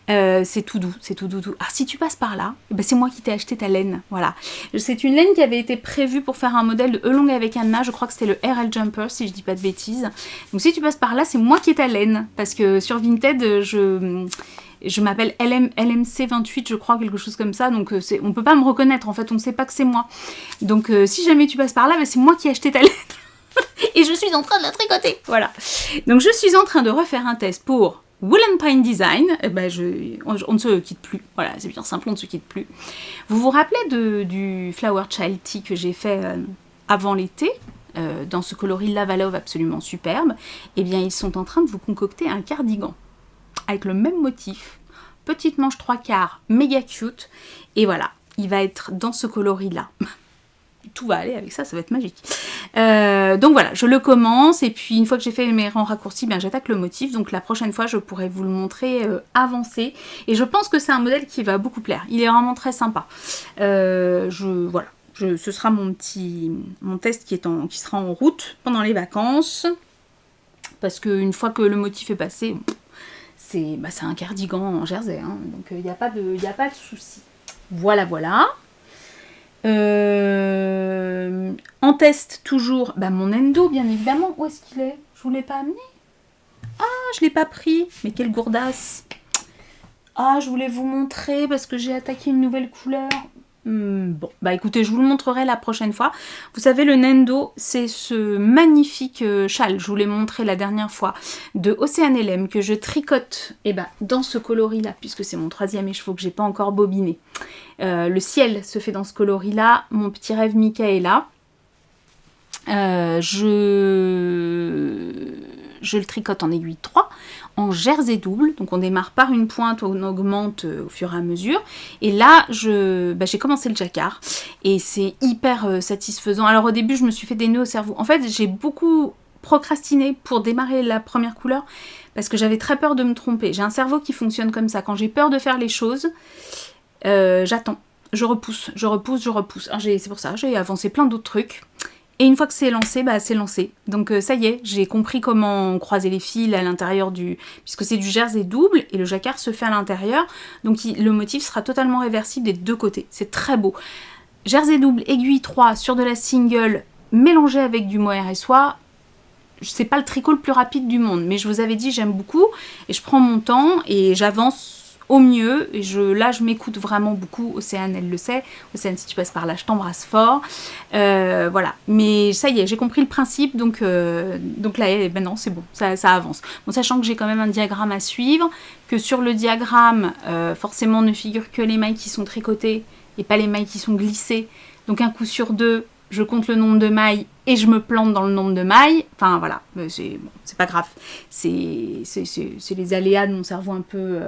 C'est tout doux, c'est tout doux. Ah, si tu passes par là, eh ben c'est moi qui t'ai acheté ta laine. Voilà. C'est une laine qui avait été prévue pour faire un modèle de Elong avec Anna. Je crois que c'était le RL Jumper, si je dis pas de bêtises. Donc si tu passes par là, c'est moi qui ai ta laine. Parce que sur Vinted, je m'appelle LMC28, je crois, quelque chose comme ça. Donc on peut pas me reconnaître, en fait, on ne sait pas que c'est moi. Donc si jamais tu passes par là, ben, c'est moi qui ai acheté ta laine. Et je suis en train de la tricoter. Voilà. Donc je suis en train de refaire un test pour Wool & Pine Design. Eh ben, on ne se quitte plus. Voilà, c'est bien simple, on ne se quitte plus. Vous vous rappelez du Flower Child Tea que j'ai fait avant l'été, dans ce coloris Lava Love absolument superbe? Eh bien, ils sont en train de vous concocter un cardigan avec le même motif. Petite manche 3/4, méga cute. Et voilà, il va être dans ce coloris-là. Tout va aller avec ça, ça va être magique. Donc voilà, je le commence et puis une fois que j'ai fait mes rangs raccourcis, bien j'attaque le motif. Donc la prochaine fois, je pourrai vous le montrer avancé. Et je pense que c'est un modèle qui va beaucoup plaire. Il est vraiment très sympa. Voilà, ce sera mon test qui sera en route pendant les vacances. Parce qu'une fois que le motif est passé, c'est un cardigan en jersey. Hein, donc il n'y a pas de souci. Voilà, voilà. En test toujours mon endo bien évidemment. Où est-ce qu'il est? Je vous l'ai pas amené. Ah, je l'ai pas pris. Mais quelle gourdasse. Ah, je voulais vous montrer parce que j'ai attaqué une nouvelle couleur. Bon, écoutez, je vous le montrerai la prochaine fois. Vous savez, le Nendo, c'est ce magnifique châle, je vous l'ai montré la dernière fois, de Océane LM, que je tricote dans ce coloris-là, puisque c'est mon 3e écheveau que j'ai pas encore bobiné. Le ciel se fait dans ce coloris-là, mon petit rêve Michaela. Je le tricote en aiguille 3, en jersey double, donc on démarre par une pointe, on augmente au fur et à mesure, et là j'ai commencé le jacquard, et c'est hyper satisfaisant. Alors au début je me suis fait des nœuds au cerveau, en fait j'ai beaucoup procrastiné pour démarrer la première couleur, parce que j'avais très peur de me tromper. J'ai un cerveau qui fonctionne comme ça, quand j'ai peur de faire les choses, j'attends, je repousse. C'est pour ça, j'ai avancé plein d'autres trucs. Et une fois que c'est lancé, c'est lancé. Donc ça y est, j'ai compris comment croiser les fils à l'intérieur puisque c'est du jersey double et le jacquard se fait à l'intérieur. Donc le motif sera totalement réversible des deux côtés. C'est très beau. Jersey double, aiguille 3 sur de la single mélangée avec du mohair et soie. C'est pas le tricot le plus rapide du monde, mais je vous avais dit j'aime beaucoup et je prends mon temps et j'avance au mieux, et là je m'écoute vraiment beaucoup. Océane, elle le sait. Océane, si tu passes par là, je t'embrasse fort. Voilà, mais ça y est, j'ai compris le principe, donc là, non, c'est bon, ça avance. Bon, sachant que j'ai quand même un diagramme à suivre, que sur le diagramme, forcément ne figurent que les mailles qui sont tricotées, et pas les mailles qui sont glissées. Donc un coup sur deux, je compte le nombre de mailles, et je me plante dans le nombre de mailles. Enfin voilà, c'est pas grave. C'est les aléas de mon cerveau un peu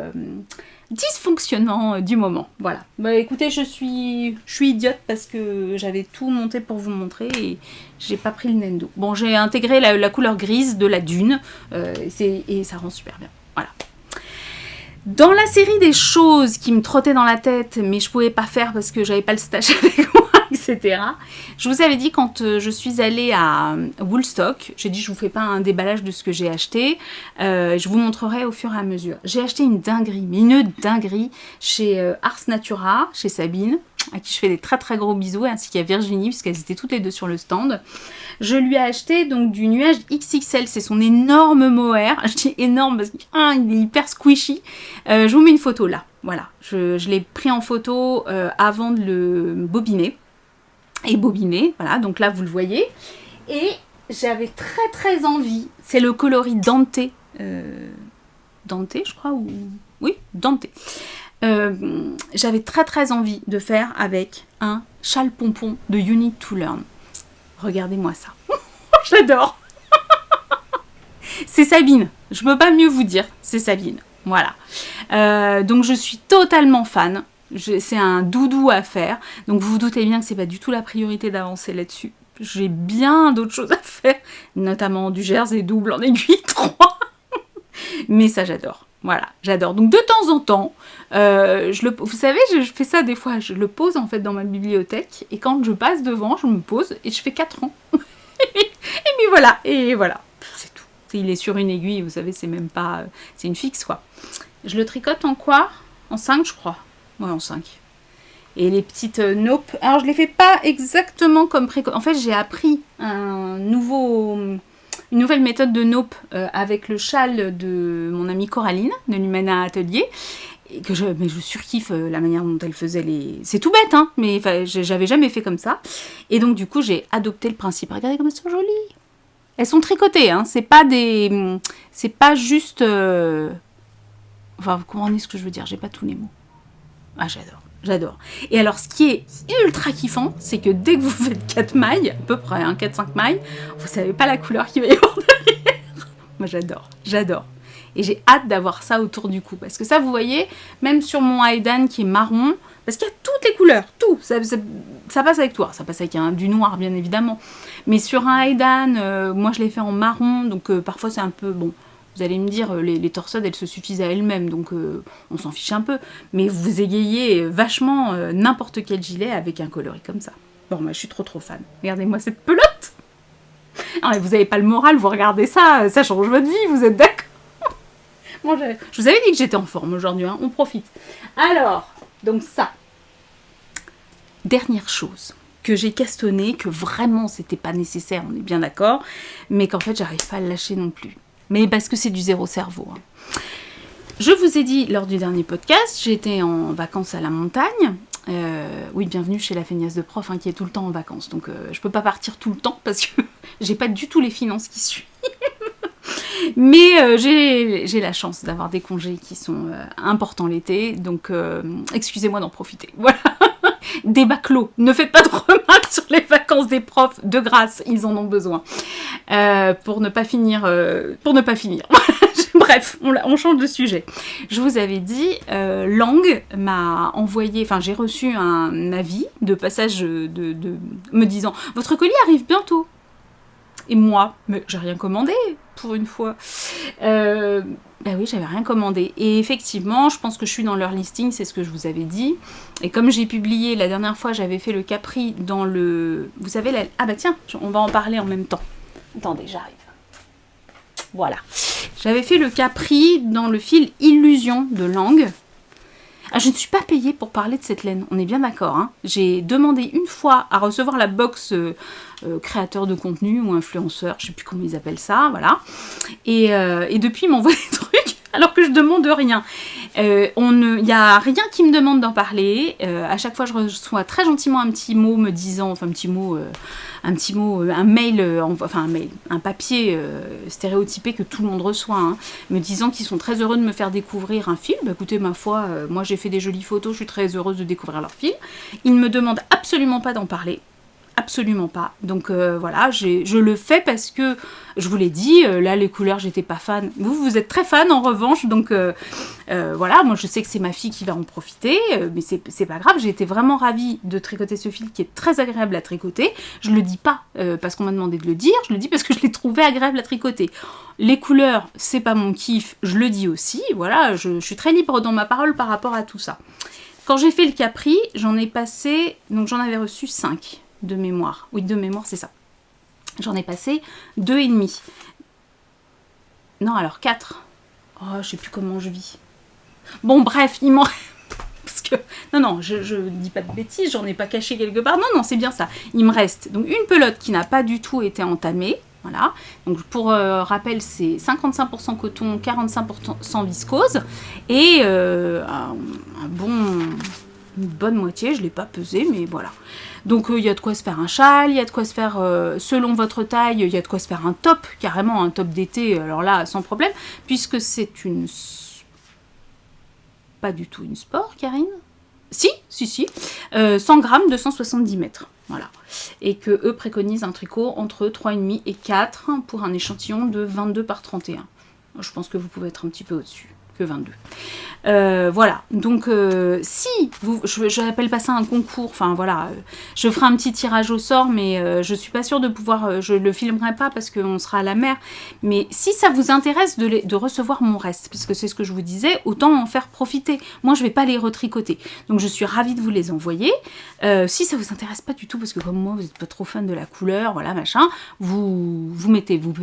dysfonctionnant du moment. Voilà. Écoutez, je suis idiote parce que j'avais tout monté pour vous montrer et j'ai pas pris le Nendo. Bon, j'ai intégré la couleur grise de la dune et ça rend super bien. Voilà. Dans la série des choses qui me trottaient dans la tête, mais je pouvais pas faire parce que j'avais pas le stage avec moi, etc. Je vous avais dit quand je suis allée à Woolstock, j'ai dit je vous fais pas un déballage de ce que j'ai acheté, je vous montrerai au fur et à mesure. J'ai acheté une dinguerie chez Ars Natura, chez Sabine, à qui je fais des très très gros bisous, ainsi qu'à Virginie, puisqu'elles étaient toutes les deux sur le stand. Je lui ai acheté donc du nuage XXL, c'est son énorme mohair. Je dis énorme parce qu'il est hyper squishy. Je vous mets une photo là, voilà. Je l'ai pris en photo avant de le bobiner. Et bobiner, voilà, donc là vous le voyez. Et j'avais très très envie, c'est le coloris Dante. Dante, je crois, ou... Oui, Dante. J'avais très très envie de faire avec un châle pompon de You Need to Learn. Regardez-moi ça. J'adore. C'est Sabine Je peux pas mieux vous dire, c'est Sabine. Voilà. Donc je suis totalement fan. C'est un doudou à faire. Donc vous vous doutez bien que c'est pas du tout la priorité d'avancer là-dessus. J'ai bien d'autres choses à faire, notamment du jersey double en aiguille 3. Mais ça j'adore. Voilà, j'adore. Donc de temps en temps, vous savez, je fais ça des fois, je le pose en fait dans ma bibliothèque, et quand je passe devant, je me pose et je fais 4 ans. et voilà, c'est tout. Il est sur une aiguille, vous savez, c'est même pas... c'est une fixe, quoi. Je le tricote en quoi? En 5, je crois. Ouais, en 5. Et les petites naupes... Alors, je les fais pas exactement comme En fait, j'ai appris une nouvelle méthode de naupe avec le châle de mon amie Coraline, de Lumana Atelier. Et mais je surkiffe la manière dont elle faisait les... C'est tout bête, hein, mais j'avais jamais fait comme ça. Et donc, du coup, j'ai adopté le principe. Regardez comme elles sont jolies. Elles sont tricotées, hein. C'est pas juste... Enfin, vous comprenez ce que je veux dire. J'ai pas tous les mots. Ah, j'adore. Et alors, ce qui est ultra kiffant, c'est que dès que vous faites 4 mailles, à peu près, hein, 4-5 mailles, vous savez pas la couleur qu'il va y avoir derrière. Moi, j'adore. Et j'ai hâte d'avoir ça autour du cou. Parce que ça, vous voyez, même sur mon Haïdan qui est marron, parce qu'il y a toutes les couleurs, tout. Ça passe avec toi. Ça passe avec du noir, bien évidemment. Mais sur un Haïdan, moi, je l'ai fait en marron. Donc, parfois, c'est un peu... Bon, vous allez me dire, les torsades, elles se suffisent à elles-mêmes. Donc, on s'en fiche un peu. Mais vous égayez vachement n'importe quel gilet avec un coloris comme ça. Bon, moi, je suis trop fan. Regardez-moi cette pelote. Ah, mais vous n'avez pas le moral, vous regardez ça. Ça change votre vie, vous êtes d'accord? Moi, je vous avais dit que j'étais en forme aujourd'hui, hein, on profite. Alors, donc ça. Dernière chose que j'ai cassonné, que vraiment c'était pas nécessaire, on est bien d'accord, mais qu'en fait j'arrive pas à le lâcher non plus. Mais parce que c'est du zéro cerveau. Hein. Je vous ai dit lors du dernier podcast, j'étais en vacances à la montagne. Oui, bienvenue chez la feignasse de prof qui est tout le temps en vacances. Donc je peux pas partir tout le temps parce que j'ai pas du tout les finances qui suivent. Mais j'ai la chance d'avoir des congés qui sont importants l'été, donc excusez-moi d'en profiter. Voilà, débat clos. Ne faites pas de remarques sur les vacances des profs, de grâce, ils en ont besoin. Pour ne pas finir. Bref, on change de sujet. Je vous avais dit, Lang m'a envoyé, enfin j'ai reçu un avis de passage me disant « Votre colis arrive bientôt ». Et moi, mais j'ai rien commandé, pour une fois. Bah oui, j'avais rien commandé. Et effectivement, je pense que je suis dans leur listing, c'est ce que je vous avais dit. Et comme j'ai publié, la dernière fois, j'avais fait le Capri dans le... Vous savez, ah bah tiens, on va en parler en même temps. Attendez, j'arrive. Voilà. J'avais fait le Capri dans le fil Illusion de Lang. Ah, je ne suis pas payée pour parler de cette laine, on est bien d'accord. Hein. J'ai demandé une fois à recevoir la box créateur de contenu ou influenceur, je ne sais plus comment ils appellent ça, voilà. Et depuis, ils m'envoient des trucs alors que je demande rien. Il n'y a rien qui me demande d'en parler. À chaque fois, je reçois très gentiment un petit mot me disant, enfin un mail, un papier stéréotypé que tout le monde reçoit, hein, me disant qu'ils sont très heureux de me faire découvrir un film. Bah, écoutez, ma foi, moi j'ai fait des jolies photos, je suis très heureuse de découvrir leur film. Ils ne me demandent absolument pas d'en parler. Absolument pas. Donc voilà, je le fais parce que, je vous l'ai dit, là les couleurs j'étais pas fan. Vous êtes très fan en revanche, donc voilà, moi je sais que c'est ma fille qui va en profiter, mais c'est pas grave, j'ai été vraiment ravie de tricoter ce fil qui est très agréable à tricoter. Je le dis pas parce qu'on m'a demandé de le dire, je le dis parce que je l'ai trouvé agréable à tricoter. Les couleurs, c'est pas mon kiff, je le dis aussi, voilà, je suis très libre dans ma parole par rapport à tout ça. Quand j'ai fait le Capri, j'en ai passé, donc j'en avais reçu 5. De mémoire. Oui, de mémoire, c'est ça. J'en ai passé 2,5. Non, alors 4. Oh, je sais plus comment je vis. Bon, bref, il m'en... Parce que... Non, je dis pas de bêtises, j'en ai pas caché quelque part. Non, c'est bien ça. Il me reste donc une pelote qui n'a pas du tout été entamée. Voilà. Donc, pour rappel, c'est 55% coton, 45% viscose. Et une bonne moitié, je ne l'ai pas pesé, mais voilà. Donc il y a de quoi se faire un châle, il y a de quoi se faire, selon votre taille, il y a de quoi se faire un top, carrément un top d'été, alors là, sans problème, puisque c'est pas du tout une sport, Karine. Si, 100 grammes, 270 mètres, voilà. Et que eux préconisent un tricot entre 3,5 et 4 pour un échantillon de 22 par 31. Je pense que vous pouvez être un petit peu au-dessus que 22. Voilà, donc si vous, je n'appelle pas ça un concours, enfin voilà, je ferai un petit tirage au sort, mais je suis pas sûre de pouvoir, je le filmerai pas parce qu'on sera à la mer, mais si ça vous intéresse de recevoir mon reste, parce que c'est ce que je vous disais, autant en faire profiter. Moi je vais pas les retricoter, donc je suis ravie de vous les envoyer. Si ça vous intéresse pas du tout, parce que comme moi vous n'êtes pas trop fan de la couleur, voilà machin, vous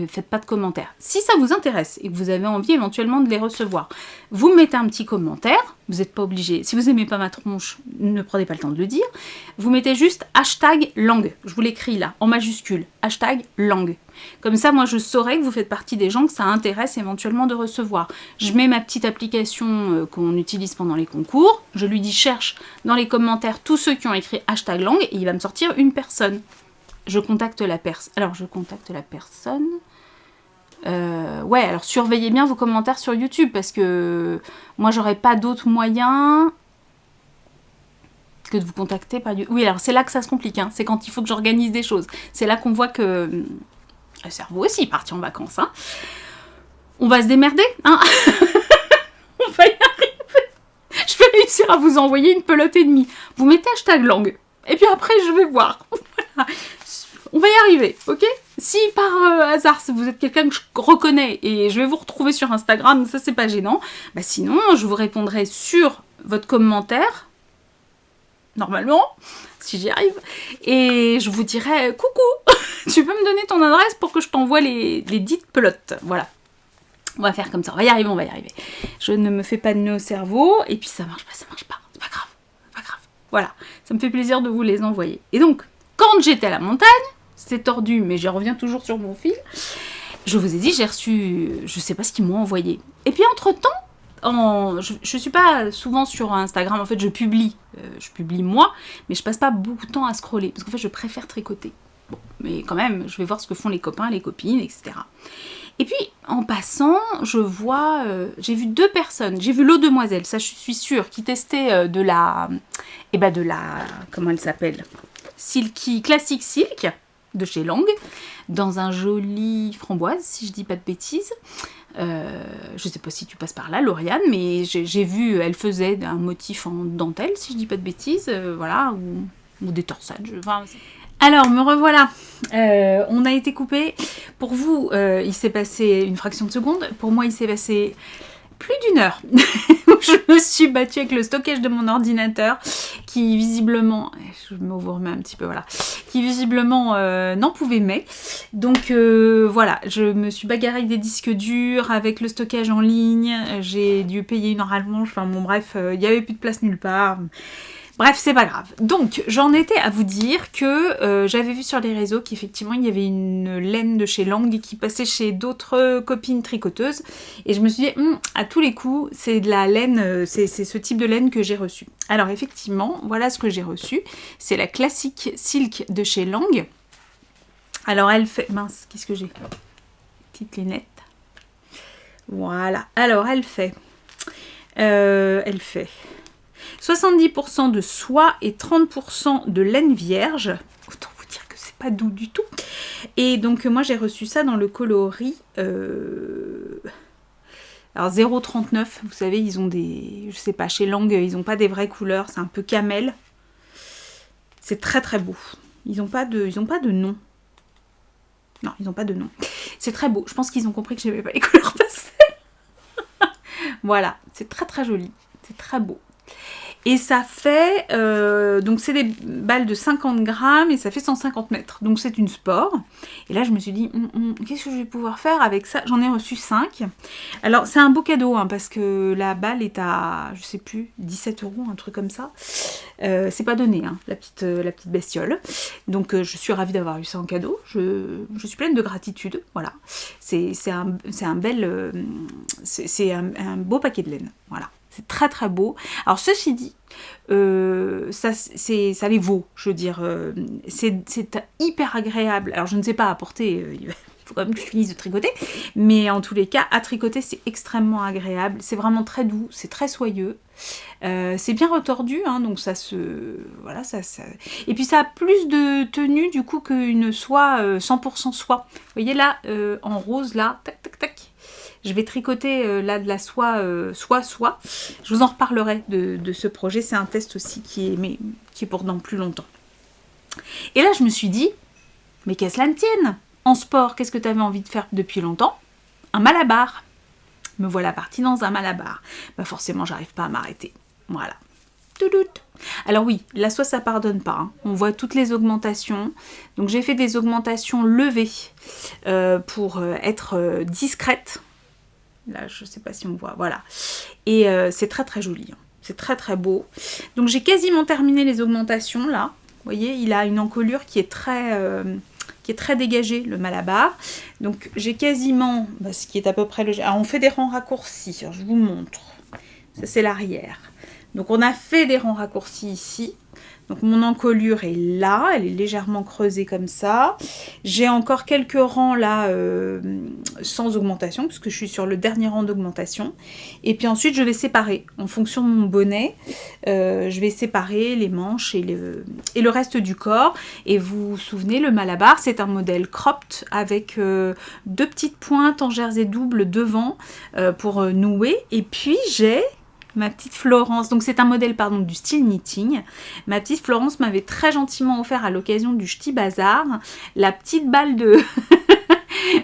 faites pas de commentaires. Si ça vous intéresse et que vous avez envie éventuellement de les recevoir, vous mettez un petit commentaire, vous n'êtes pas obligé, si vous n'aimez pas ma tronche, ne prenez pas le temps de le dire, vous mettez juste hashtag langue, je vous l'écris là, en majuscule, hashtag langue. Comme ça, moi je saurai que vous faites partie des gens que ça intéresse éventuellement de recevoir. Je mets ma petite application qu'on utilise pendant les concours, je lui dis cherche dans les commentaires tous ceux qui ont écrit hashtag langue, et il va me sortir une personne. Je contacte la personne. Alors je contacte la personne... ouais, alors surveillez bien vos commentaires sur YouTube parce que moi j'aurais pas d'autre moyen que de vous contacter par YouTube. Oui, alors c'est là que ça se complique, hein. C'est quand il faut que j'organise des choses. C'est là qu'on voit que le cerveau aussi est parti en vacances. Hein. On va se démerder, hein. On va y arriver. Je vais réussir à vous envoyer une pelote et demie. Vous mettez hashtag langue. Et puis après, je vais voir. Voilà. On va y arriver, ok? Si par hasard, vous êtes quelqu'un que je reconnais et je vais vous retrouver sur Instagram, ça c'est pas gênant, bah sinon je vous répondrai sur votre commentaire, normalement, si j'y arrive, et je vous dirai coucou, tu peux me donner ton adresse pour que je t'envoie les dites pelotes, voilà. On va faire comme ça, on va y arriver, on va y arriver. Je ne me fais pas de nœud au cerveau, et puis ça marche pas, c'est pas grave, c'est pas grave. Voilà, ça me fait plaisir de vous les envoyer. Et donc, quand j'étais à la montagne, c'est tordu, mais je reviens toujours sur mon fil. Je vous ai dit, j'ai reçu, je sais pas ce qu'ils m'ont envoyé. Et puis entre-temps, je suis pas souvent sur Instagram, en fait je publie moi, mais je passe pas beaucoup de temps à scroller, parce qu'en fait je préfère tricoter. Bon, mais quand même, je vais voir ce que font les copains, les copines, etc. Et puis, en passant, je vois, j'ai vu 2 personnes, j'ai vu l'eau demoiselle, ça je suis sûre, qui testait de la, comment elle s'appelle, Silky, Classic Silk, de chez Lang, dans un joli framboise, si je dis pas de bêtises. Je sais pas si tu passes par là, Lauriane, mais j'ai vu, elle faisait un motif en dentelle, si je dis pas de bêtises, voilà, ou des torsades. Alors, me revoilà. On a été coupé. Pour vous, il s'est passé une fraction de seconde. Pour moi, il s'est passé plus d'1 heure. Je me suis battue avec le stockage de mon ordinateur qui visiblement, je me vous remets un petit peu, voilà, qui visiblement n'en pouvait mais. Donc voilà, je me suis bagarrée avec des disques durs, avec le stockage en ligne, j'ai dû payer une rallonge, enfin bon bref, il n'y avait plus de place nulle part. Bref, c'est pas grave. Donc, j'en étais à vous dire que j'avais vu sur les réseaux qu'effectivement, il y avait une laine de chez Lang qui passait chez d'autres copines tricoteuses. Et je me suis dit, à tous les coups, c'est de la laine, c'est ce type de laine que j'ai reçu. Alors, effectivement, voilà ce que j'ai reçu. C'est la Classic Silk de chez Lang. Alors, elle fait... Mince, qu'est-ce que j'ai? Petite lunette. Voilà. Alors, elle fait... 70% de soie et 30% de laine vierge. Autant vous dire que c'est pas doux du tout. Et donc moi j'ai reçu ça dans le coloris. Alors 0,39. Vous savez, ils ont des... Je sais pas, chez Lang, ils ont pas des vraies couleurs. C'est un peu camel. C'est très très beau. Ils ont pas de nom. Non, ils n'ont pas de nom. C'est très beau. Je pense qu'ils ont compris que j'aimais pas les couleurs pastel. Voilà. C'est très très joli. C'est très beau. Et ça fait, donc c'est des balles de 50 grammes et ça fait 150 mètres. Donc c'est une sport. Et là je me suis dit, qu'est-ce que je vais pouvoir faire avec ça? J'en ai reçu 5. Alors c'est un beau cadeau, hein, parce que la balle est à, je sais plus, 17 €, un truc comme ça. C'est pas donné, hein, la petite bestiole. Donc je suis ravie d'avoir eu ça en cadeau. Je suis pleine de gratitude, voilà. C'est un beau paquet de laine, voilà. C'est très très beau. Alors ceci dit, ça les vaut, je veux dire. C'est hyper agréable. Alors je ne sais pas à porter, il faut quand même que je finisse de tricoter. Mais en tous les cas, à tricoter, c'est extrêmement agréable. C'est vraiment très doux, c'est très soyeux. C'est bien retordu, hein, donc ça se... Voilà, ça... Et puis ça a plus de tenue du coup qu'une soie 100% soie. Vous voyez là, en rose, là, tac, tac, tac. Je vais tricoter là de la soie, soie. Je vous en reparlerai de ce projet. C'est un test aussi qui est pour dans plus longtemps. Et là, je me suis dit, mais qu'à cela ne tienne, en sport, qu'est-ce que tu avais envie de faire depuis longtemps? Un malabar. Me voilà partie dans un malabar. Bah forcément, j'arrive pas à m'arrêter. Voilà. Alors oui, la soie, ça pardonne pas. Hein. On voit toutes les augmentations. Donc j'ai fait des augmentations levées pour être discrète. Là, je sais pas si on voit. Voilà. Et c'est très très joli. Hein. C'est très très beau. Donc j'ai quasiment terminé les augmentations là. Vous voyez, il a une encolure qui est très dégagée, le malabar. Donc j'ai quasiment, ce qui est à peu près le... Alors on fait des rangs raccourcis, alors, je vous montre. Ça c'est l'arrière. Donc on a fait des rangs raccourcis ici. Donc mon encolure est là, elle est légèrement creusée comme ça. J'ai encore quelques rangs là sans augmentation, puisque je suis sur le dernier rang d'augmentation. Et puis ensuite je vais séparer, en fonction de mon bonnet, je vais séparer les manches et le reste du corps. Et vous vous souvenez, le malabar, c'est un modèle cropped avec 2 petites pointes en jersey double devant pour nouer. Et puis j'ai... ma petite Florence, donc c'est un modèle du style knitting. Ma petite Florence m'avait très gentiment offert à l'occasion du Ch'ti Bazar la petite balle de,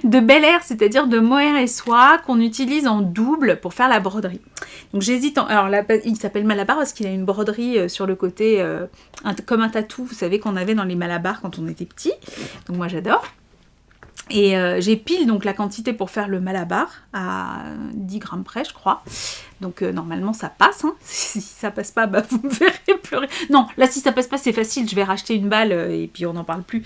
de Bel Air, c'est-à-dire de mohair et soie qu'on utilise en double pour faire la broderie. Donc j'hésite, alors là, il s'appelle Malabar parce qu'il a une broderie sur le côté, comme un tatou, vous savez qu'on avait dans les Malabars quand on était petit. Donc moi j'adore. Et j'ai pile donc la quantité pour faire le malabar à 10 grammes près, je crois. Donc normalement ça passe. Hein. Si ça passe pas, bah, vous me verrez pleurer. Non, là si ça passe pas, c'est facile. Je vais racheter une balle et puis on n'en parle plus.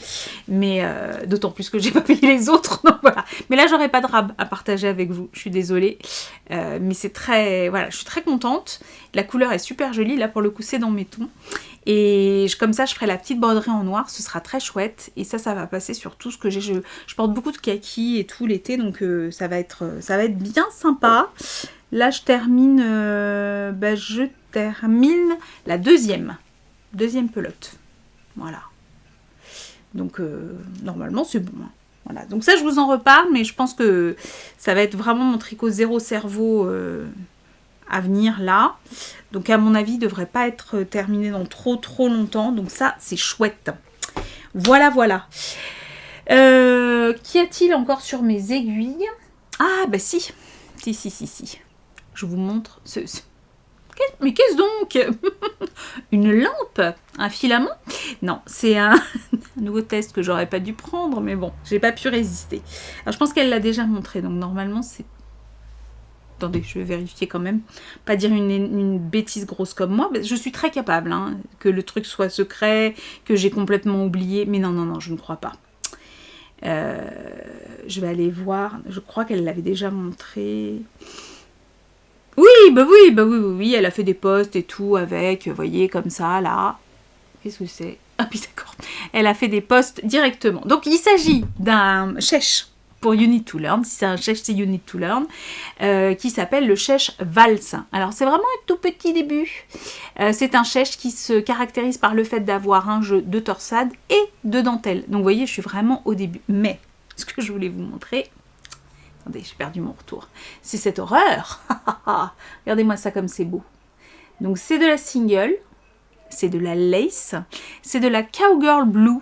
Mais d'autant plus que j'ai pas payé les autres. Donc voilà. Mais là j'aurai pas de rab à partager avec vous. Je suis désolée. Mais c'est très... Voilà, je suis très contente. La couleur est super jolie. Là pour le coup c'est dans mes tons. Et comme ça, je ferai la petite broderie en noir, ce sera très chouette. Et ça va passer sur tout ce que j'ai. Je porte beaucoup de kaki et tout l'été, donc ça va être bien sympa. Là, je termine la deuxième pelote. Voilà. Donc, normalement, c'est bon. Hein. Voilà. Donc ça, je vous en reparle, mais je pense que ça va être vraiment mon tricot zéro cerveau... à venir là, donc à mon avis il devrait pas être terminé dans trop longtemps, donc ça c'est chouette. Voilà. Qu'y a-t-il encore sur mes aiguilles? Ah bah si, je vous montre mais qu'est-ce donc? Une lampe? Un filament? Non, c'est un nouveau test que j'aurais pas dû prendre, mais bon, j'ai pas pu résister. Alors je pense qu'elle l'a déjà montré, donc normalement c'est... Attendez, je vais vérifier quand même. Pas dire une bêtise grosse comme moi. Je suis très capable, hein, que le truc soit secret, que j'ai complètement oublié. Mais non, je ne crois pas. Je vais aller voir. Je crois qu'elle l'avait déjà montré. Oui, elle a fait des posts et tout avec, vous voyez, comme ça, là. Qu'est-ce que c'est? Ah oui, d'accord. Elle a fait des posts directement. Donc, il s'agit d'un chèche pour You Need to Learn, si c'est un chèche, c'est You Need to Learn, qui s'appelle le chèche Valse. Alors c'est vraiment un tout petit début. C'est un chèche qui se caractérise par le fait d'avoir un jeu de torsade et de dentelle. Donc vous voyez, je suis vraiment au début. Mais ce que je voulais vous montrer, attendez, j'ai perdu mon retour, c'est cette horreur. Regardez-moi ça comme c'est beau. Donc c'est de la single, c'est de la lace, c'est de la Cowgirl Blue.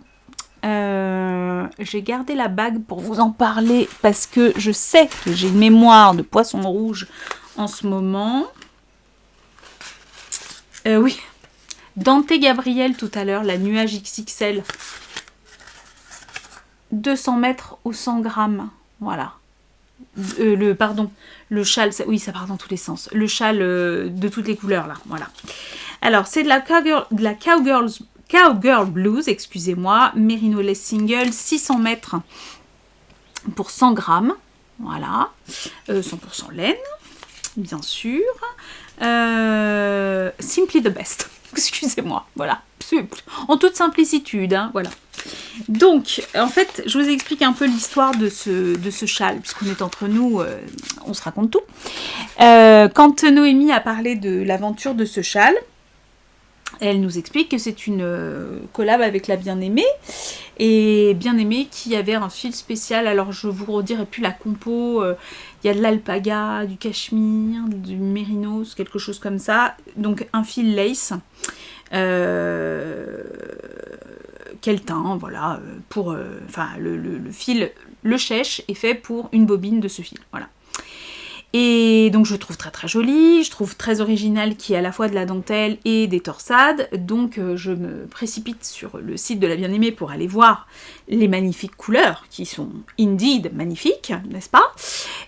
J'ai gardé la bague pour vous en parler parce que je sais que j'ai une mémoire de poisson rouge en ce moment. Oui, Dante Gabriel tout à l'heure, la nuage XXL. 200 mètres au 100 grammes. Voilà. Le châle, oui, ça part dans tous les sens. Le châle de toutes les couleurs, là. Voilà. Alors, c'est de la Cowgirl Blues, excusez-moi, Merino Lace Single, 600 mètres pour 100 grammes, voilà, 100% laine, bien sûr, Simply the Best, excusez-moi, voilà, en toute simplicitude, hein, voilà. Donc, en fait, je vous explique un peu l'histoire de ce châle, puisqu'on est entre nous, on se raconte tout. Quand Noémie a parlé de l'aventure de ce châle, elle nous explique que c'est une collab avec la bien-aimée et bien aimé, qui avait un fil spécial. Alors je vous redirai plus la compo, il y a de l'alpaga, du cachemire, du mérinos, quelque chose comme ça. Donc un fil lace, quel teint, voilà, pour, enfin le fil, le chèche est fait pour une bobine de ce fil, voilà. Et donc je trouve très très joli, je trouve très original qu'il y ait à la fois de la dentelle et des torsades, donc je me précipite sur le site de la Bien-Aimée pour aller voir les magnifiques couleurs, qui sont indeed magnifiques, n'est-ce pas?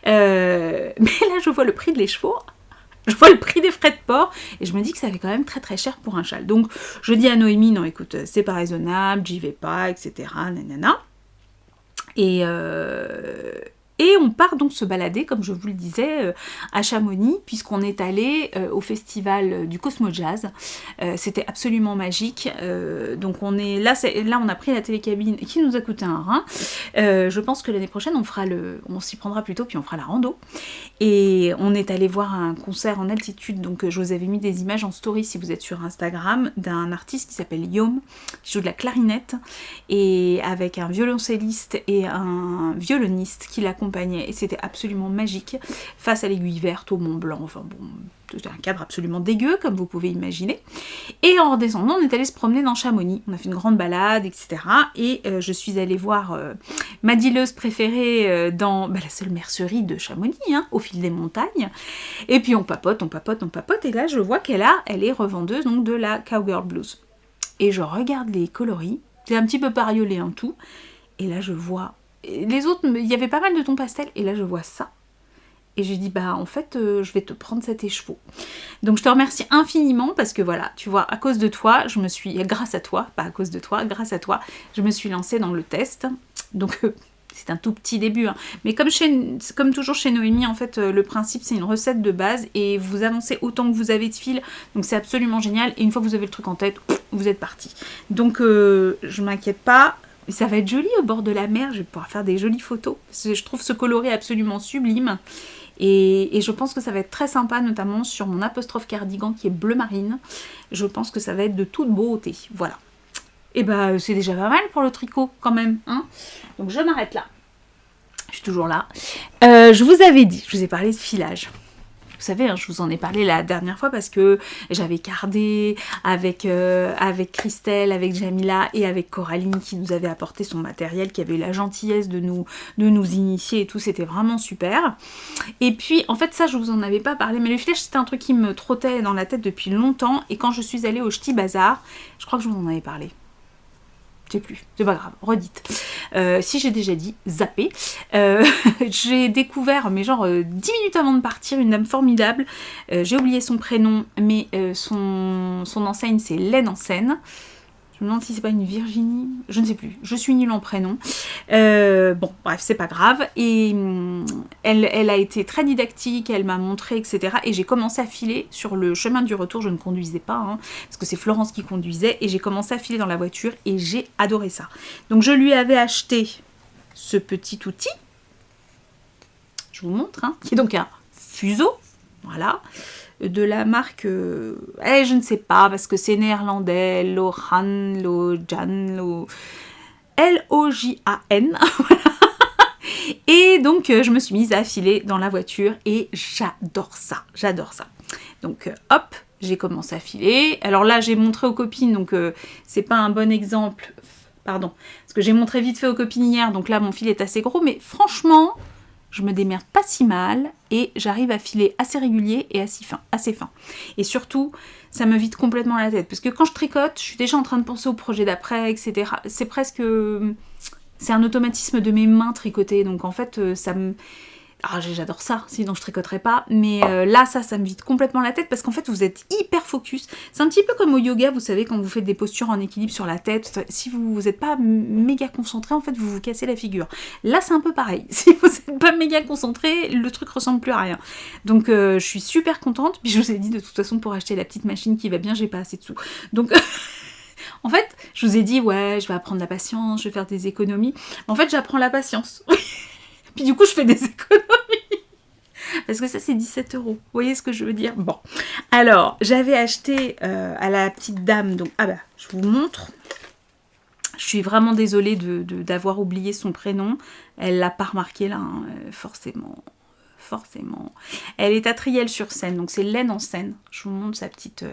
Mais là je vois le prix de les chevaux, je vois le prix des frais de port, et je me dis que ça fait quand même très très cher pour un châle. Donc je dis à Noémie, non écoute, c'est pas raisonnable, j'y vais pas, etc. Nanana. Et on part donc se balader, comme je vous le disais, à Chamonix, puisqu'on est allé au festival du Cosmo Jazz. C'était absolument magique. Donc on est là, on a pris la télécabine qui nous a coûté un rein. Je pense que l'année prochaine, on s'y prendra plus tôt, puis on fera la rando. Et on est allé voir un concert en altitude. Donc je vous avais mis des images en story si vous êtes sur Instagram, d'un artiste qui s'appelle Yom, qui joue de la clarinette, et avec un violoncelliste et un violoniste qui l'accompagnait, et c'était absolument magique, face à l'aiguille verte, au Mont Blanc, enfin bon, c'était un cadre absolument dégueu, comme vous pouvez imaginer. Et en redescendant, on est allé se promener dans Chamonix, on a fait une grande balade, etc. Et je suis allée voir ma dealeuse préférée dans la seule mercerie de Chamonix, hein, au fil des montagnes. Et puis on papote, et là je vois elle est revendeuse donc de la Cowgirl Blues. Et je regarde les coloris, c'est un petit peu bariolé en tout, et là je vois... Les autres, il y avait pas mal de tons pastel, et là je vois ça. Et j'ai dit, bah en fait, je vais te prendre cet écheveau. Donc je te remercie infiniment, parce que voilà, tu vois, à cause de toi, grâce à toi, pas à cause de toi, grâce à toi, je me suis lancée dans le test. Donc c'est un tout petit début, hein. Mais comme toujours chez Noémie, en fait, le principe, c'est une recette de base, et vous avancez autant que vous avez de fil, donc c'est absolument génial, et une fois que vous avez le truc en tête, vous êtes parti. Donc je m'inquiète pas. Ça va être joli au bord de la mer, je vais pouvoir faire des jolies photos. Parce que je trouve ce coloris absolument sublime. Et je pense que ça va être très sympa, notamment sur mon apostrophe cardigan qui est bleu marine. Je pense que ça va être de toute beauté. Voilà. Et bah c'est déjà pas mal pour le tricot quand même, hein. Donc je m'arrête là. Je suis toujours là. Je vous avais dit, je vous ai parlé de filage. Vous savez, hein, je vous en ai parlé la dernière fois parce que j'avais cardé avec Christelle, avec Jamila et avec Coraline qui nous avait apporté son matériel, qui avait eu la gentillesse de nous initier et tout, c'était vraiment super. Et puis, en fait, ça, je vous en avais pas parlé, mais le filage, c'était un truc qui me trottait dans la tête depuis longtemps, et quand je suis allée au Ch'ti Bazar, je crois que je vous en avais parlé. Je sais plus, c'est pas grave, redites. Si j'ai déjà dit, zappé. J'ai découvert, mais genre 10 minutes avant de partir, une dame formidable. J'ai oublié son prénom, mais son enseigne, c'est Laine en Seine. Je me demande si c'est pas une Virginie, je ne sais plus, je suis nulle en prénom. Bon, bref, c'est pas grave. Et elle a été très didactique, elle m'a montré, etc. Et j'ai commencé à filer sur le chemin du retour, je ne conduisais pas, hein, parce que c'est Florence qui conduisait, et j'ai commencé à filer dans la voiture, et j'ai adoré ça. Donc je lui avais acheté ce petit outil, je vous montre, hein, qui est donc un fuseau, voilà, de la marque, je ne sais pas, parce que c'est néerlandais, Lojan, L-O-J-A-N, voilà. Et donc je me suis mise à filer dans la voiture, et j'adore ça. Donc hop, j'ai commencé à filer. Alors là, j'ai montré aux copines, donc c'est pas un bon exemple, pardon, parce que j'ai montré vite fait aux copines hier, donc là mon fil est assez gros, mais franchement, je me démerde pas si mal, et j'arrive à filer assez régulier et assez fin. Et surtout, ça me vide complètement la tête, parce que quand je tricote, je suis déjà en train de penser au projet d'après, etc. C'est presque... C'est un automatisme de mes mains tricotées, donc en fait, ça me... Ah, j'adore ça, sinon je tricoterais pas, mais là, ça me vide complètement la tête, parce qu'en fait, vous êtes hyper focus. C'est un petit peu comme au yoga, vous savez, quand vous faites des postures en équilibre sur la tête, si vous n'êtes pas méga concentré, en fait, vous vous cassez la figure. Là, c'est un peu pareil. Si vous n'êtes pas méga concentré, le truc ressemble plus à rien. Donc, je suis super contente, puis je vous ai dit, de toute façon, pour acheter la petite machine qui va bien, j'ai pas assez de sous. Donc... En fait, je vous ai dit, ouais, je vais apprendre la patience, je vais faire des économies. En fait, j'apprends la patience. Puis du coup, je fais des économies. Parce que ça, c'est 17 €. Vous voyez ce que je veux dire? Bon. Alors, j'avais acheté à la petite dame, donc... Ah bah, je vous montre. Je suis vraiment désolée d'avoir oublié son prénom. Elle l'a pas remarqué là, hein, forcément. Forcément. Elle est à Triel-sur-Seine, donc c'est Laine en Seine. Je vous montre sa petite...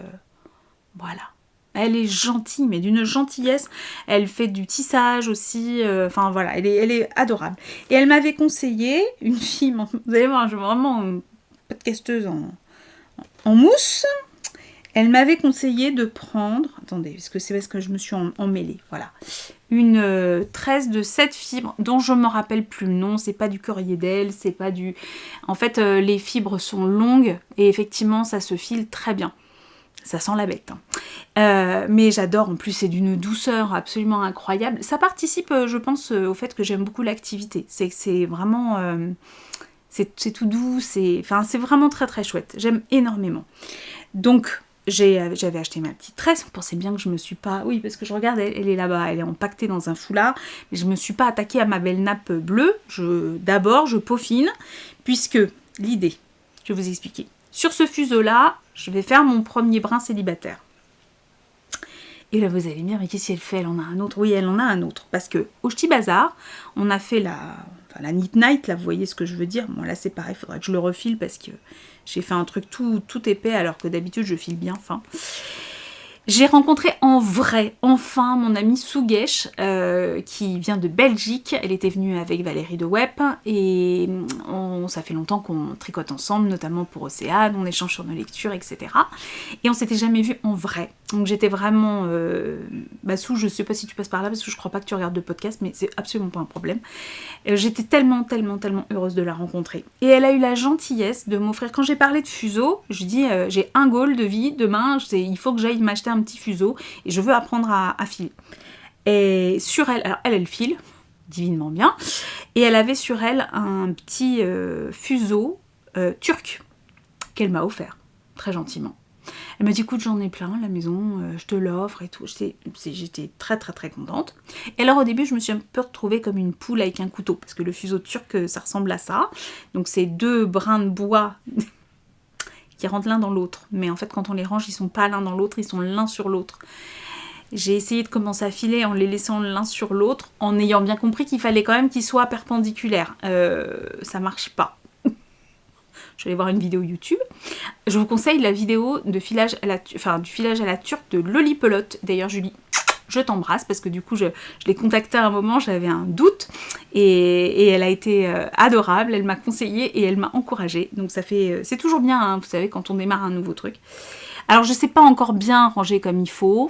voilà. Elle est gentille, mais d'une gentillesse. Elle fait du tissage aussi. Enfin voilà, elle est adorable. Et elle m'avait conseillé, une fille, vous allez voir, je suis vraiment une podcasteuse en mousse. Elle m'avait conseillé de prendre, attendez, parce que je me suis emmêlée, voilà, une tresse de 7 fibres dont je ne me rappelle plus le nom, c'est pas du Coriedel, c'est pas du... En fait, les fibres sont longues et effectivement, ça se file très bien. Ça sent la bête. Hein. Mais j'adore, en plus, c'est d'une douceur absolument incroyable. Ça participe, je pense, au fait que j'aime beaucoup l'activité. C'est vraiment... c'est tout doux, c'est vraiment très très chouette. J'aime énormément. Donc... J'avais acheté ma petite tresse, vous pensez bien que je me suis pas... Oui, parce que je regarde, elle est là-bas, elle est empaquetée dans un foulard, mais je me suis pas attaquée à ma belle nappe bleue. D'abord, je peaufine, puisque l'idée, je vais vous expliquer. Sur ce fuseau-là, je vais faire mon premier brin célibataire. Et là, vous allez me dire, mais qu'est-ce qu'elle fait? Elle en a un autre? Oui, elle en a un autre, parce que au Ch'ti Bazar, on a fait la Knit Night, là, vous voyez ce que je veux dire. Bon, là, c'est pareil, il faudrait que je le refile, parce que j'ai fait un truc tout épais, alors que d'habitude, je file bien fin. J'ai rencontré en vrai, enfin, mon amie Sougesh, qui vient de Belgique. Elle était venue avec Valérie de Web, et ça fait longtemps qu'on tricote ensemble, notamment pour Océane, on échange sur nos lectures, etc. Et on s'était jamais vu en vrai. Donc j'étais vraiment... Sou, je sais pas si tu passes par là, parce que je crois pas que tu regardes de podcast, mais c'est absolument pas un problème. J'étais tellement heureuse de la rencontrer. Et elle a eu la gentillesse de m'offrir... Quand j'ai parlé de fuseau, je dis, j'ai un goal de vie, demain, il faut que j'aille m'acheter un petit fuseau, et je veux apprendre à filer. Et sur elle, alors elle file, divinement bien, et elle avait sur elle un petit fuseau turc, qu'elle m'a offert, très gentiment. Elle m'a dit, écoute, j'en ai plein à la maison, je te l'offre et tout. J'étais très contente. Et alors au début, je me suis un peu retrouvée comme une poule avec un couteau, parce que le fuseau turc, ça ressemble à ça. Donc c'est 2 brins de bois qui rentrent l'un dans l'autre. Mais en fait, quand on les range, ils sont pas l'un dans l'autre, ils sont l'un sur l'autre. J'ai essayé de commencer à filer en les laissant l'un sur l'autre, en ayant bien compris qu'il fallait quand même qu'ils soient perpendiculaires. Ça marche pas. Je vais aller voir une vidéo YouTube. Je vous conseille la vidéo de filage à du filage à la turque de Lolipelote. D'ailleurs, Julie, je t'embrasse parce que du coup, je l'ai contactée à un moment, j'avais un doute et elle a été adorable. Elle m'a conseillé et elle m'a encouragée. Donc c'est toujours bien, hein, vous savez, quand on démarre un nouveau truc. Alors, je sais pas encore bien ranger comme il faut.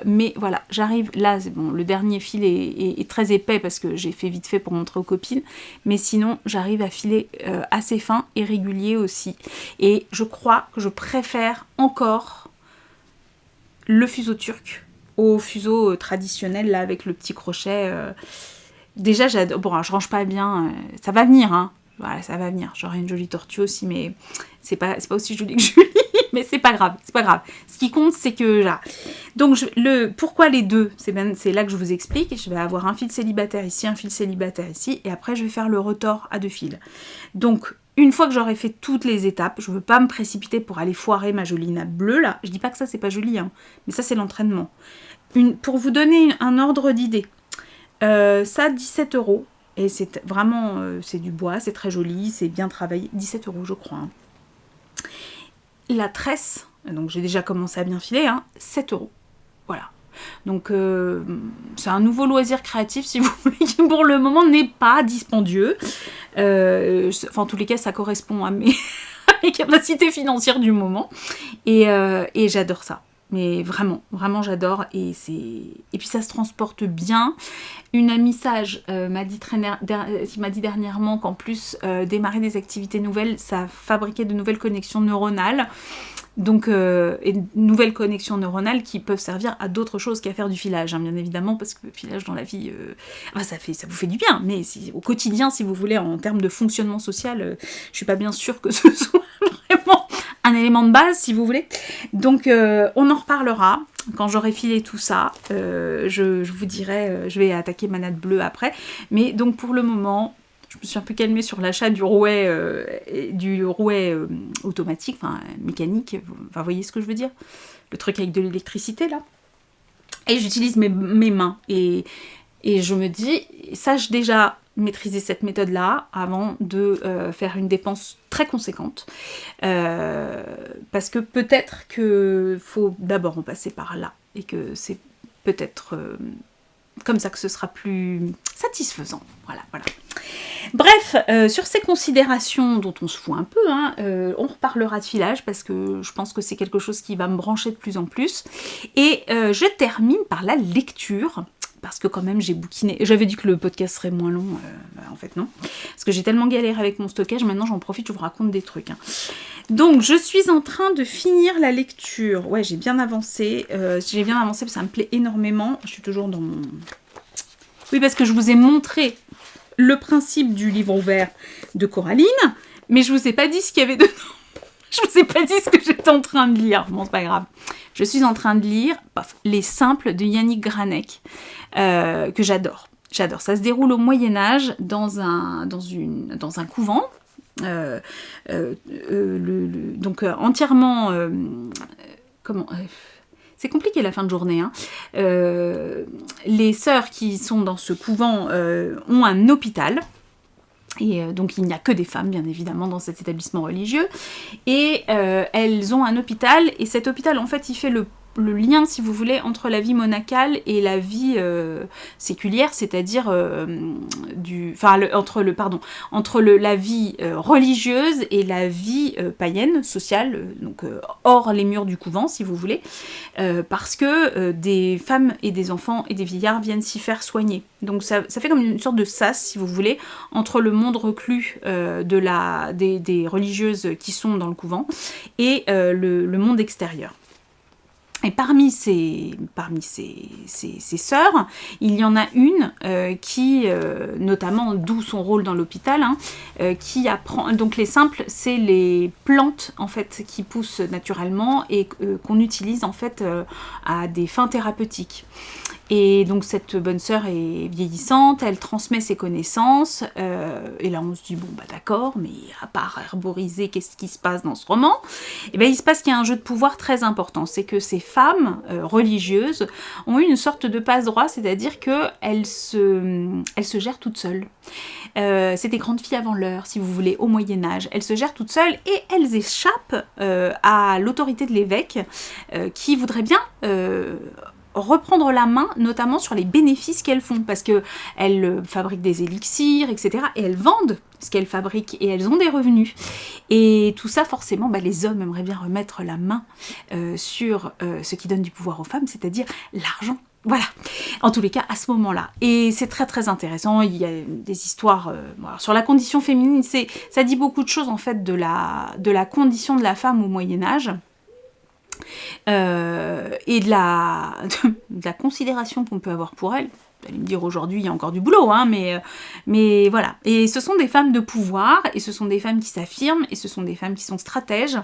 Mais voilà, j'arrive, là, bon, le dernier fil est très épais parce que j'ai fait vite fait pour montrer aux copines, mais sinon, j'arrive à filer assez fin et régulier aussi. Et je crois que je préfère encore le fuseau turc au fuseau traditionnel, là, avec le petit crochet. Déjà, j'adore, bon, alors, je range pas bien, ça va venir, hein. Voilà, ça va venir. J'aurai une jolie tortue aussi, mais c'est pas aussi joli que Julie. Mais c'est pas grave, c'est pas grave. Ce qui compte, c'est que là. Donc, pourquoi les deux? C'est là que je vous explique. Je vais avoir un fil célibataire ici, un fil célibataire ici, et après, je vais faire le retors à 2 fils. Donc, une fois que j'aurai fait toutes les étapes, je veux pas me précipiter pour aller foirer ma jolie nappe bleue là. Je dis pas que ça, c'est pas joli, hein, mais ça, c'est l'entraînement. Pour vous donner un ordre d'idée, ça, 17 €. Et c'est vraiment, c'est du bois, c'est très joli, c'est bien travaillé. 17 € je crois. Hein. La tresse, donc j'ai déjà commencé à bien filer, hein, 7 €. Voilà. Donc c'est un nouveau loisir créatif, si vous voulez, qui pour le moment n'est pas dispendieux. En tous les cas, ça correspond à mes capacités financières du moment. Et j'adore ça. Mais vraiment j'adore et puis ça se transporte bien. Une amie sage m'a dit dernièrement qu'en plus démarrer des activités nouvelles, ça fabriquait de nouvelles connexions neuronales. Donc, et de nouvelles connexions neuronales qui peuvent servir à d'autres choses qu'à faire du filage, hein, bien évidemment, parce que le filage dans la vie, ça vous fait du bien, mais au quotidien, si vous voulez, en termes de fonctionnement social, je suis pas bien sûre que ce soit vraiment un élément de base, si vous voulez. Donc, on en reparlera quand j'aurai filé tout ça. Je vous dirai, je vais attaquer ma natte bleue après. Mais donc, pour le moment, je me suis un peu calmée sur l'achat du rouet, automatique, enfin mécanique. Enfin, vous voyez ce que je veux dire? Le truc avec de l'électricité, là. Et j'utilise mes mains. Et je me dis, sache déjà maîtriser cette méthode-là avant de faire une dépense très conséquente. Parce que peut-être qu'il faut d'abord en passer par là. Et que c'est peut-être comme ça que ce sera plus satisfaisant. Voilà. Bref, sur ces considérations dont on se fout un peu, on reparlera de filage parce que je pense que c'est quelque chose qui va me brancher de plus en plus. Et je termine par la lecture. Parce que quand même j'ai bouquiné, j'avais dit que le podcast serait moins long, en fait non, parce que j'ai tellement galéré avec mon stockage, maintenant j'en profite, je vous raconte des trucs. Donc je suis en train de finir la lecture, ouais j'ai bien avancé parce que ça me plaît énormément, je suis toujours dans mon... Oui parce que je vous ai montré le principe du livre ouvert de Coraline, mais je vous ai pas dit ce qu'il y avait dedans. Je vous ai pas dit ce que j'étais en train de lire. Bon, c'est pas grave. Je suis en train de lire Les Simples de Yannick Granek, que j'adore. J'adore. Ça se déroule au Moyen-Âge dans un couvent. Entièrement... c'est compliqué la fin de journée. Les sœurs qui sont dans ce couvent ont un hôpital. Et donc il n'y a que des femmes bien évidemment dans cet établissement religieux et elles ont un hôpital et cet hôpital en fait il fait le lien si vous voulez entre la vie monacale et la vie séculière, c'est-à-dire entre la vie religieuse et la vie païenne, sociale, donc hors les murs du couvent si vous voulez, parce que des femmes et des enfants et des vieillards viennent s'y faire soigner. Donc ça fait comme une sorte de sas si vous voulez entre le monde reclus des religieuses qui sont dans le couvent et le monde extérieur. Et parmi ces sœurs, il y en a une qui, notamment d'où son rôle dans l'hôpital, qui apprend. Donc les simples, c'est les plantes en fait qui poussent naturellement et qu'on utilise en fait à des fins thérapeutiques. Et donc cette bonne sœur est vieillissante, elle transmet ses connaissances, et là on se dit bon bah d'accord, mais à part herboriser, qu'est-ce qui se passe dans ce roman? Et bien il se passe qu'il y a un jeu de pouvoir très important, c'est que ces femmes religieuses ont eu une sorte de passe-droit, c'est-à-dire qu'elles se gèrent toutes seules. C'est des grandes filles avant l'heure, si vous voulez, au Moyen-Âge. Elles se gèrent toutes seules et elles échappent à l'autorité de l'évêque qui voudrait bien reprendre la main, notamment sur les bénéfices qu'elles font, parce qu'elles fabriquent des élixirs, etc. Et elles vendent ce qu'elles fabriquent et elles ont des revenus. Et tout ça, forcément, les hommes aimeraient bien remettre la main sur ce qui donne du pouvoir aux femmes, c'est-à-dire l'argent. Voilà, en tous les cas, à ce moment-là. Et c'est très très intéressant, il y a des histoires... sur la condition féminine, ça dit beaucoup de choses, en fait, de la condition de la femme au Moyen-Âge. Et de la considération qu'on peut avoir pour elle. Vous allez me dire aujourd'hui il y a encore du boulot, mais voilà. Et ce sont des femmes de pouvoir, et ce sont des femmes qui s'affirment, et ce sont des femmes qui sont stratèges,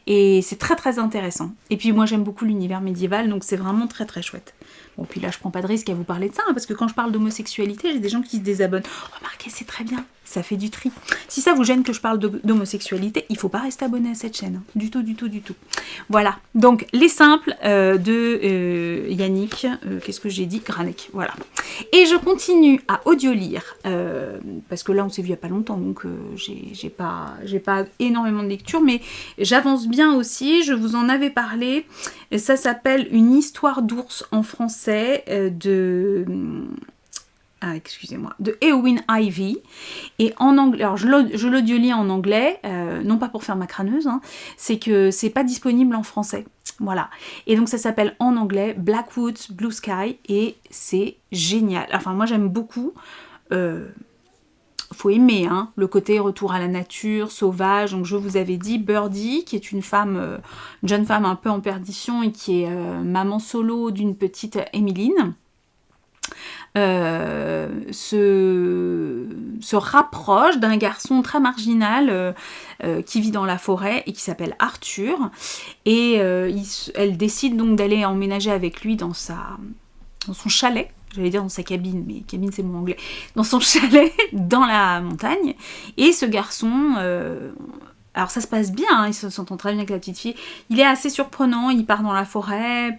et c'est très très intéressant. Et puis moi j'aime beaucoup l'univers médiéval, donc c'est vraiment très très chouette. Bon puis là je prends pas de risque à vous parler de ça, parce que quand je parle d'homosexualité, j'ai des gens qui se désabonnent. Remarquez, c'est très bien, ça fait du tri. Si ça vous gêne que je parle d'homosexualité, il faut pas rester abonné à cette chaîne, du tout. Voilà, donc Les Simples de Yannick, qu'est-ce que j'ai dit, Granek, voilà. Et je continue à audio-lire, parce que là on s'est vu il n'y a pas longtemps, donc j'ai pas énormément de lecture, mais j'avance bien aussi, je vous en avais parlé, ça s'appelle Une histoire d'ours en français de Eowyn Ivey, et en anglais, alors je l'audio-lis en anglais, non pas pour faire ma crâneuse, c'est que c'est pas disponible en français. Voilà, et donc ça s'appelle en anglais Blackwoods Blue Sky et c'est génial. Enfin moi j'aime beaucoup, faut aimer le côté retour à la nature, sauvage. Donc je vous avais dit Birdie qui est une jeune femme un peu en perdition et qui est maman solo d'une petite Emmeline. Se rapproche d'un garçon très marginal qui vit dans la forêt et qui s'appelle Arthur, et elle décide donc d'aller emménager avec lui dans son chalet, j'allais dire dans sa cabine, mais cabine c'est mon anglais, dans son chalet dans la montagne, et ce garçon alors ça se passe bien, hein, il s'entend très bien avec la petite fille. Il est assez surprenant, il part dans la forêt,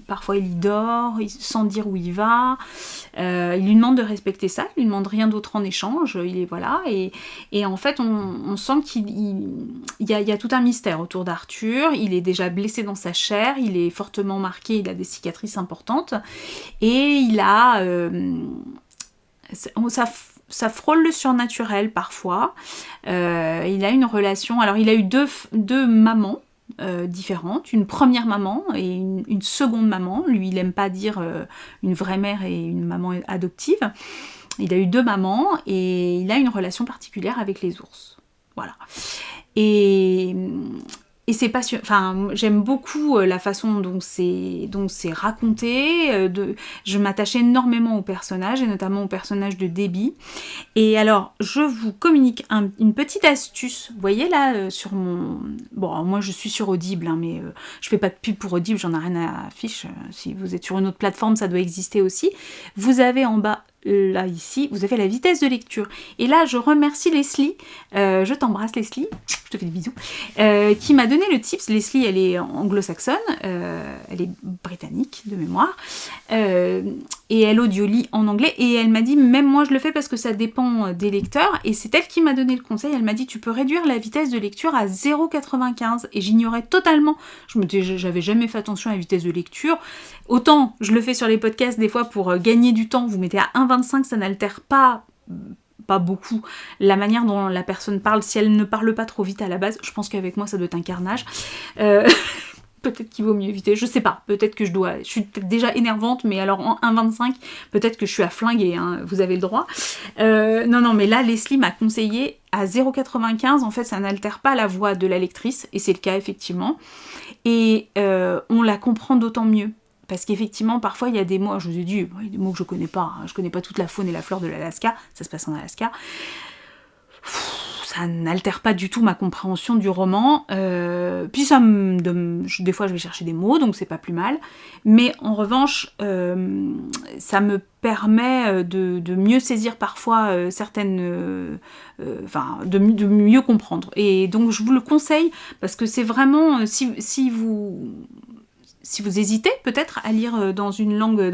parfois il y dort, sans dire où il va. Il lui demande de respecter ça, il lui demande rien d'autre en échange, il est voilà. Et en fait, on sent qu'il y a tout un mystère autour d'Arthur. Il est déjà blessé dans sa chair, il est fortement marqué, il a des cicatrices importantes. Et il a... ça frôle le surnaturel parfois. Il a une relation... Alors, il a eu deux mamans différentes. Une première maman et une seconde maman. Lui, il n'aime pas dire une vraie mère et une maman adoptive. Il a eu 2 mamans et il a une relation particulière avec les ours. Voilà. Et c'est passionnant. Enfin, j'aime beaucoup la façon dont c'est raconté. Je m'attache énormément au personnage, et notamment au personnage de Debbie. Et alors, je vous communique une petite astuce. Vous voyez là, sur mon... Bon, moi je suis sur Audible, hein, mais je fais pas de pub pour Audible, j'en ai rien à fiche. Si vous êtes sur une autre plateforme, ça doit exister aussi. Vous avez en bas... Là, ici, vous avez la vitesse de lecture. Et là, je remercie Leslie. Je t'embrasse, Leslie. Je te fais des bisous. Qui m'a donné le tips. Leslie, elle est anglo-saxonne. Elle est britannique, de mémoire. Et elle audiolit en anglais. Et elle m'a dit, même moi, je le fais parce que ça dépend des lecteurs. Et c'est elle qui m'a donné le conseil. Elle m'a dit, tu peux réduire la vitesse de lecture à 0,95. Et j'ignorais totalement. J'avais jamais fait attention à la vitesse de lecture. Autant, je le fais sur les podcasts, des fois, pour gagner du temps. Vous mettez à 1,25, ça n'altère pas beaucoup la manière dont la personne parle. Si elle ne parle pas trop vite à la base, je pense qu'avec moi, ça doit être un carnage. Peut-être qu'il vaut mieux éviter, je sais pas. Peut-être que je suis peut-être déjà énervante, mais alors en 1,25, peut-être que je suis à flinguer, hein, vous avez le droit. Non, mais là, Leslie m'a conseillé à 0,95, en fait, ça n'altère pas la voix de la lectrice, et c'est le cas, effectivement. Et on la comprend d'autant mieux. Parce qu'effectivement, parfois, il y a des mots, je vous ai dit, il y a des mots que je connais pas. Hein. Je connais pas toute la faune et la flore de l'Alaska. Ça se passe en Alaska. Ça n'altère pas du tout ma compréhension du roman. Puis des fois, je vais chercher des mots, donc c'est pas plus mal. Mais en revanche, ça me permet de mieux saisir parfois certaines... de mieux comprendre. Et donc, je vous le conseille, parce que c'est vraiment... Si vous hésitez peut-être à lire dans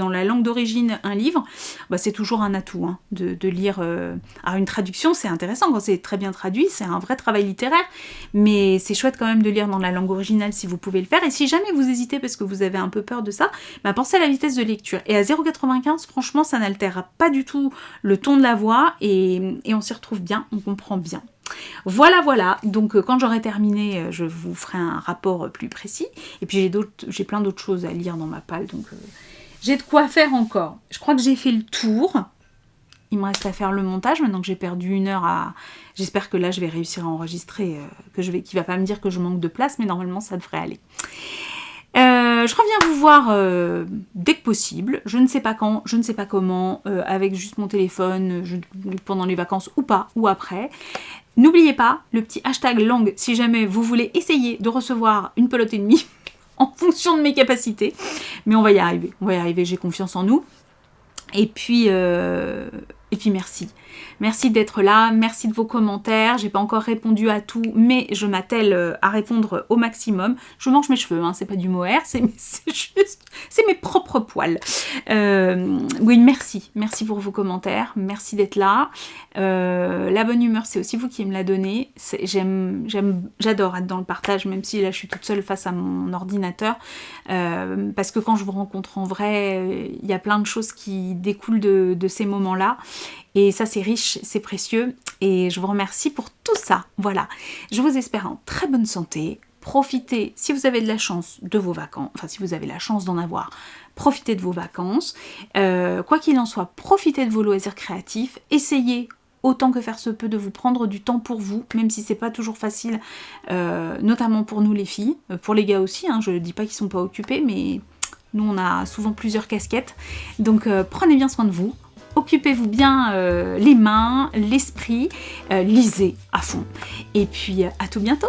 la langue d'origine un livre, bah c'est toujours un atout hein, de lire. Alors une traduction, c'est intéressant quand c'est très bien traduit, c'est un vrai travail littéraire, mais c'est chouette quand même de lire dans la langue originale si vous pouvez le faire. Et si jamais vous hésitez parce que vous avez un peu peur de ça, bah pensez à la vitesse de lecture. Et à 0,95, franchement, ça n'altère pas du tout le ton de la voix et on s'y retrouve bien, on comprend bien. Voilà, donc quand j'aurai terminé, je vous ferai un rapport plus précis. Et puis j'ai plein d'autres choses à lire dans ma palle, donc j'ai de quoi faire encore. Je crois que j'ai fait le tour. Il me reste à faire le montage, maintenant que j'ai perdu 1 heure à... J'espère que là, je vais réussir à enregistrer, qu'il va pas me dire que je manque de place, mais normalement, ça devrait aller. Je reviens vous voir dès que possible, je ne sais pas quand, je ne sais pas comment, avec juste mon téléphone, pendant les vacances ou pas, ou après. N'oubliez pas le petit hashtag langue si jamais vous voulez essayer de recevoir une pelote et demie en fonction de mes capacités. Mais on va y arriver, j'ai confiance en nous. Et puis merci. Merci d'être là, merci de vos commentaires. J'ai pas encore répondu à tout, mais je m'attelle à répondre au maximum. Je mange mes cheveux, hein, c'est pas du mohair, c'est mes propres poils. Oui, merci pour vos commentaires, merci d'être là. La bonne humeur, c'est aussi vous qui me la donnez. J'adore être dans le partage, même si là je suis toute seule face à mon ordinateur, parce que quand je vous rencontre en vrai, il y a plein de choses qui découlent de ces moments-là. Et ça, c'est riche, c'est précieux. Et je vous remercie pour tout ça. Voilà. Je vous espère en très bonne santé. Profitez, si vous avez de la chance, de vos vacances. Enfin, si vous avez la chance d'en avoir, profitez de vos vacances. Quoi qu'il en soit, profitez de vos loisirs créatifs. Essayez, autant que faire se peut, de vous prendre du temps pour vous, même si c'est pas toujours facile, notamment pour nous les filles. Pour les gars aussi, hein, je ne dis pas qu'ils sont pas occupés, mais nous, on a souvent plusieurs casquettes. Donc, prenez bien soin de vous. Occupez-vous bien les mains, l'esprit, lisez à fond. Et puis à tout bientôt.